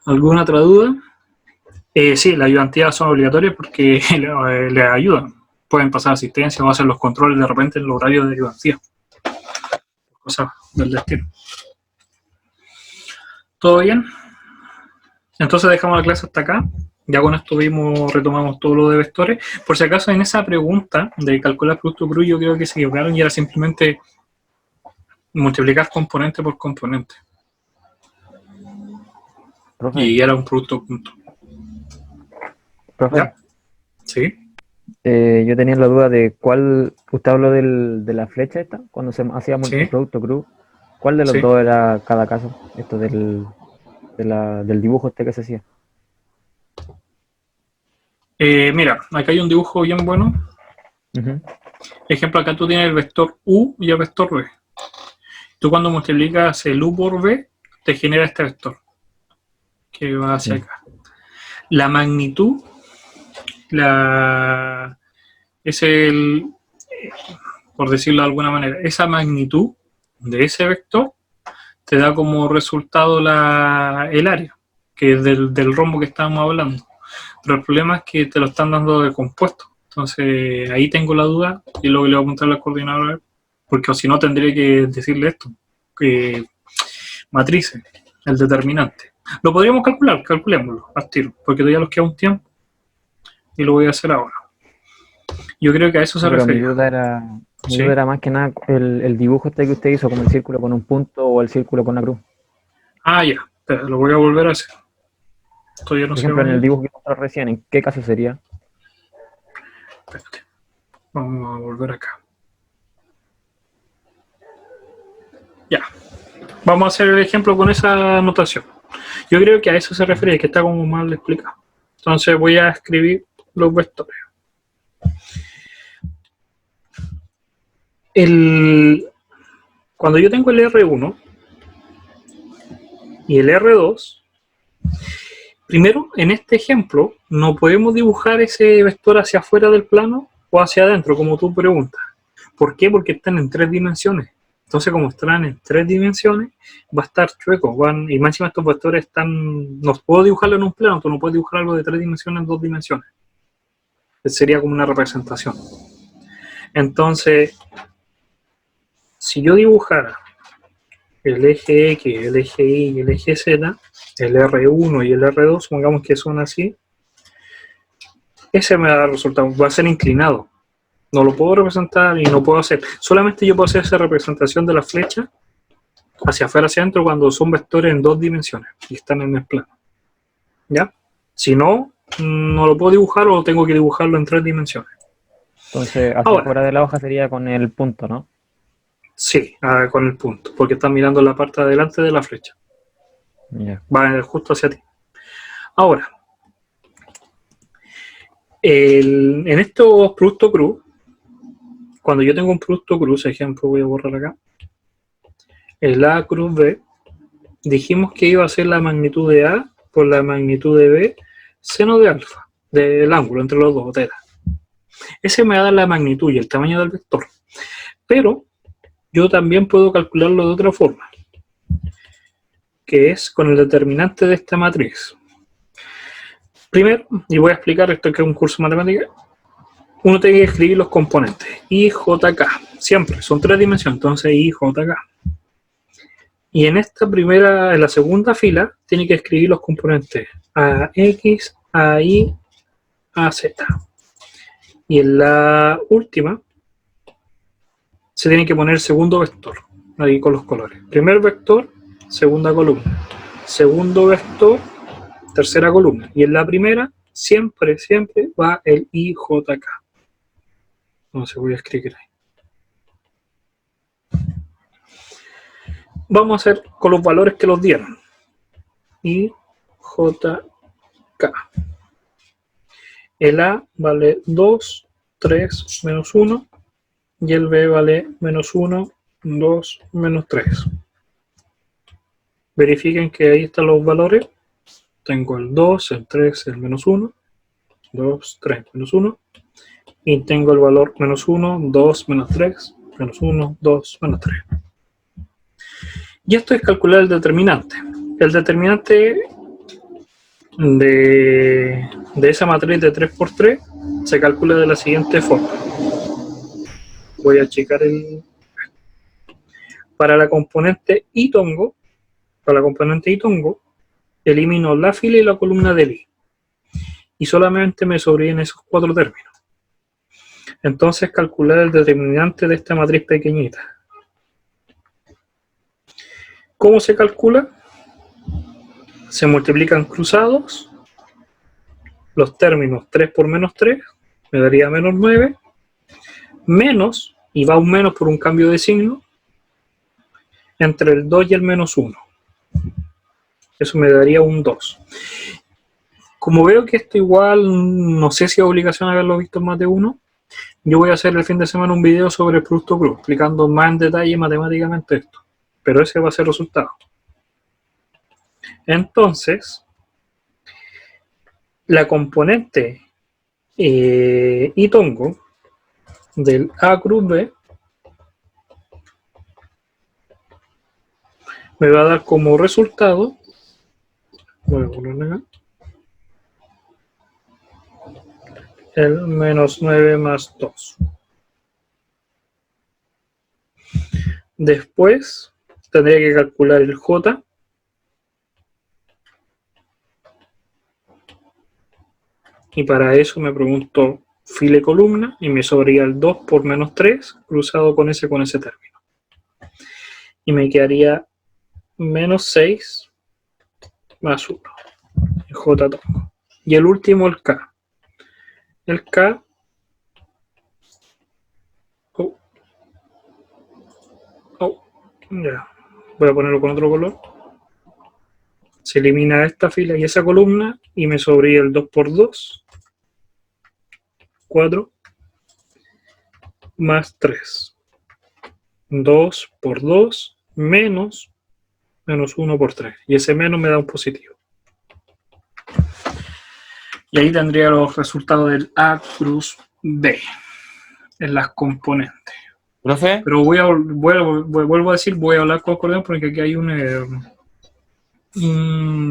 ¿Alguna otra duda? Sí, las ayudantías son obligatorias porque les ayudan. Pueden pasar asistencia o hacer los controles de repente en el horario de ayudantía. Cosas del destino. ¿Todo bien? Entonces dejamos la clase hasta acá. Ya con esto retomamos todo lo de vectores. Por si acaso en esa pregunta de calcular producto crudo yo creo que se equivocaron y era simplemente multiplicar componente por componente. Profe, Y era un producto punto. profe, ¿Ya? ¿Sí? yo tenía la duda de cuál, usted habló de la flecha esta, cuando se hacía multiproducto crudo. ¿Cuál de los Sí. dos era cada caso? Esto del dibujo este que se hacía. Mira, acá hay un dibujo bien bueno. Ejemplo, acá tú tienes el vector U y el vector V. Tú cuando multiplicas el U por V, te genera este vector que va hacia acá. La magnitud es por decirlo de alguna manera, esa magnitud de ese vector te da como resultado el área, que es del rombo que estábamos hablando. Pero el problema es que te lo están dando de compuesto. Entonces ahí tengo la duda y luego le voy a preguntar al coordinador, porque si no tendría que decirle esto, matrices, el determinante. Lo podríamos calcular, calculémoslo, al tiro, porque todavía nos queda un tiempo y lo voy a hacer ahora. Yo creo que a eso se refiere. Mi duda era más que nada el dibujo este que usted hizo, como el círculo con un punto o el círculo con una cruz. Ah, ya, pero lo voy a volver a hacer. Todavía no Por sé. ejemplo, en el dibujo que mostró recién, ¿en qué caso sería? Espérate. Vamos a volver acá. Ya. Vamos a hacer el ejemplo con esa notación. Yo creo que a eso se refiere, que está como mal explicado. Entonces voy a escribir los vectores. Cuando yo tengo el R1 y el R2, primero, en este ejemplo, no podemos dibujar ese vector hacia afuera del plano o hacia adentro, como tú preguntas. ¿Por qué? Porque están en 3 dimensiones. Entonces, como están en 3 dimensiones, va a estar chueco. Y más encima estos vectores no puedo dibujarlo en un plano, tú no puedes dibujar algo de 3 dimensiones en 2 dimensiones. Sería como una representación. Entonces, Si yo dibujara el eje X, el eje Y y el eje Z, el R1 y el R2, supongamos que son así, ese me da el resultado, va a ser inclinado. No lo puedo representar y no puedo hacer, solamente yo puedo hacer esa representación de la flecha hacia afuera, hacia adentro, cuando son vectores en 2 dimensiones y están en el plano. ¿Ya? Si no, no lo puedo dibujar o tengo que dibujarlo en 3 dimensiones. Entonces, hacia Ahora, afuera de la hoja sería con el punto, ¿no? Sí, con el punto, porque están mirando la parte de adelante de la flecha. Ya. Va justo hacia ti. Ahora, en estos productos cruz, cuando yo tengo un producto cruz, ejemplo, voy a borrar acá, el A cruz B, dijimos que iba a ser la magnitud de A por la magnitud de B, seno de alfa, del ángulo entre los dos, teta. Ese me va a dar la magnitud y el tamaño del vector. Pero yo también puedo calcularlo de otra forma, que es con el determinante de esta matriz. Primero, y voy a explicar esto que es un curso de matemáticas, uno tiene que escribir los componentes, I, J, K, siempre, son 3 dimensiones, entonces I, J, K. Y en esta primera, en la segunda fila, tiene que escribir los componentes AX, AI, AZ. Y en la última, se tiene que poner el segundo vector, ahí con los colores. Primer vector, segunda columna. Segundo vector, tercera columna. Y en la primera, siempre va el IJK. Entonces voy a escribir ahí. Vamos a hacer con los valores que los dieron. IJK. El A vale 2, 3, menos 1. Y el B vale menos 1, 2, menos 3. Verifiquen que ahí están los valores. Tengo el 2, el 3, el menos 1. 2, 3, menos 1. Y tengo el valor menos 1, 2, menos 3. Menos 1, 2, menos 3. Y esto es calcular el determinante. El determinante de esa matriz de 3×3 se calcula de la siguiente forma. Voy a checar para la componente I tongo, elimino la fila y la columna del I. Y solamente me sobreviven esos 4 términos. Entonces calcular el determinante de esta matriz pequeñita. ¿Cómo se calcula? Se multiplican cruzados. Los términos 3 por menos 3 me daría menos 9. Menos, y va un menos por un cambio de signo, entre el 2 y el menos 1. Eso me daría un 2. Como veo que esto igual, no sé si es obligación haberlo visto en más de uno, yo voy a hacer el fin de semana un video sobre el producto cruz, explicando más en detalle matemáticamente esto. Pero ese va a ser el resultado. Entonces, la componente I tongo del A cruz B me va a dar como resultado, voy a ponerle acá, el menos 9 más 2. Después tendría que calcular el J, y para eso me pregunto fila y columna, y me sobraría el 2 por menos 3 cruzado con ese término. Y me quedaría menos 6 más 1. El J tongo. Y el último, el K. El K. Ya. Voy a ponerlo con otro color. Se elimina esta fila y esa columna y me sobraría el 2 por 2. 4 más 3. 2 por 2 menos 1 por 3. Y ese menos me da un positivo. Y ahí tendría los resultados del A cruz B en las componentes. ¿Profe? Pero vuelvo a decir, voy a hablar con acordeón porque aquí hay un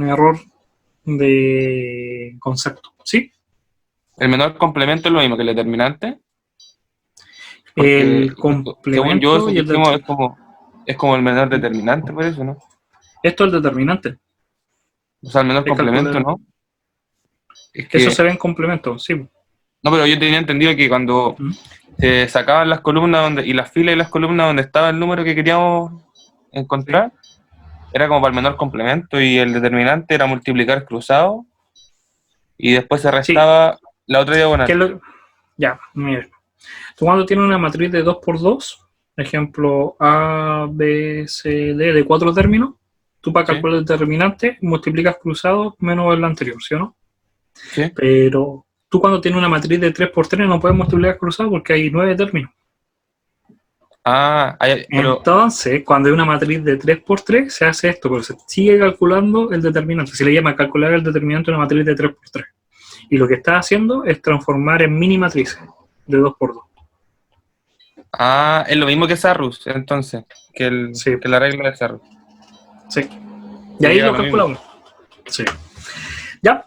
error de concepto. ¿Sí? ¿El menor complemento es lo mismo que el determinante? El Según complemento yo, eso y que el hicimos es como el menor determinante, por eso, ¿no? esto es el determinante. O sea, el menor El complemento, calculador. ¿no? Es que, Eso se ve en complemento, sí. no, pero yo tenía entendido que cuando ¿Mm? se sacaban las columnas y las filas y las columnas donde estaba el número que queríamos encontrar, era como para el menor complemento y el determinante era multiplicar cruzado y después se restaba la otra diagonal. ¿Qué es lo- Ya, mira. Tú cuando tienes una matriz de 2×2, ejemplo A, B, C, D, de 4 términos, tú para calcular el determinante multiplicas cruzado menos el anterior, ¿sí o no? Sí. Pero tú cuando tienes una matriz de 3×3 no puedes multiplicar cruzado porque hay 9 términos. Pero Entonces, cuando hay una matriz de 3×3, se hace esto, pero se sigue calculando el determinante. Se le llama calcular el determinante de una matriz de 3×3. Y lo que está haciendo es transformar en mini matrices de 2×2. es lo mismo que Sarrus, entonces, que la regla de Sarrus. Sí. Y ahí llega lo lo calculamos. Sí. Ya.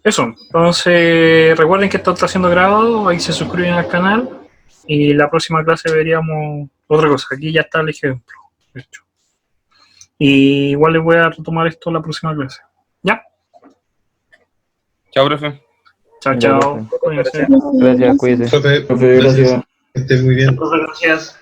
Eso. Entonces, recuerden que esto está siendo grabado. Ahí se suscriben al canal. Y la próxima clase veríamos otra cosa. Aquí ya está el ejemplo. De hecho. Y igual les voy a retomar esto en la próxima clase. ¿Ya? Chao, profe. Chao, Ya, chao. profe. Cuídense. Gracias, cuídese. Profe, Profe, gracias. que estés muy bien. Profe, gracias.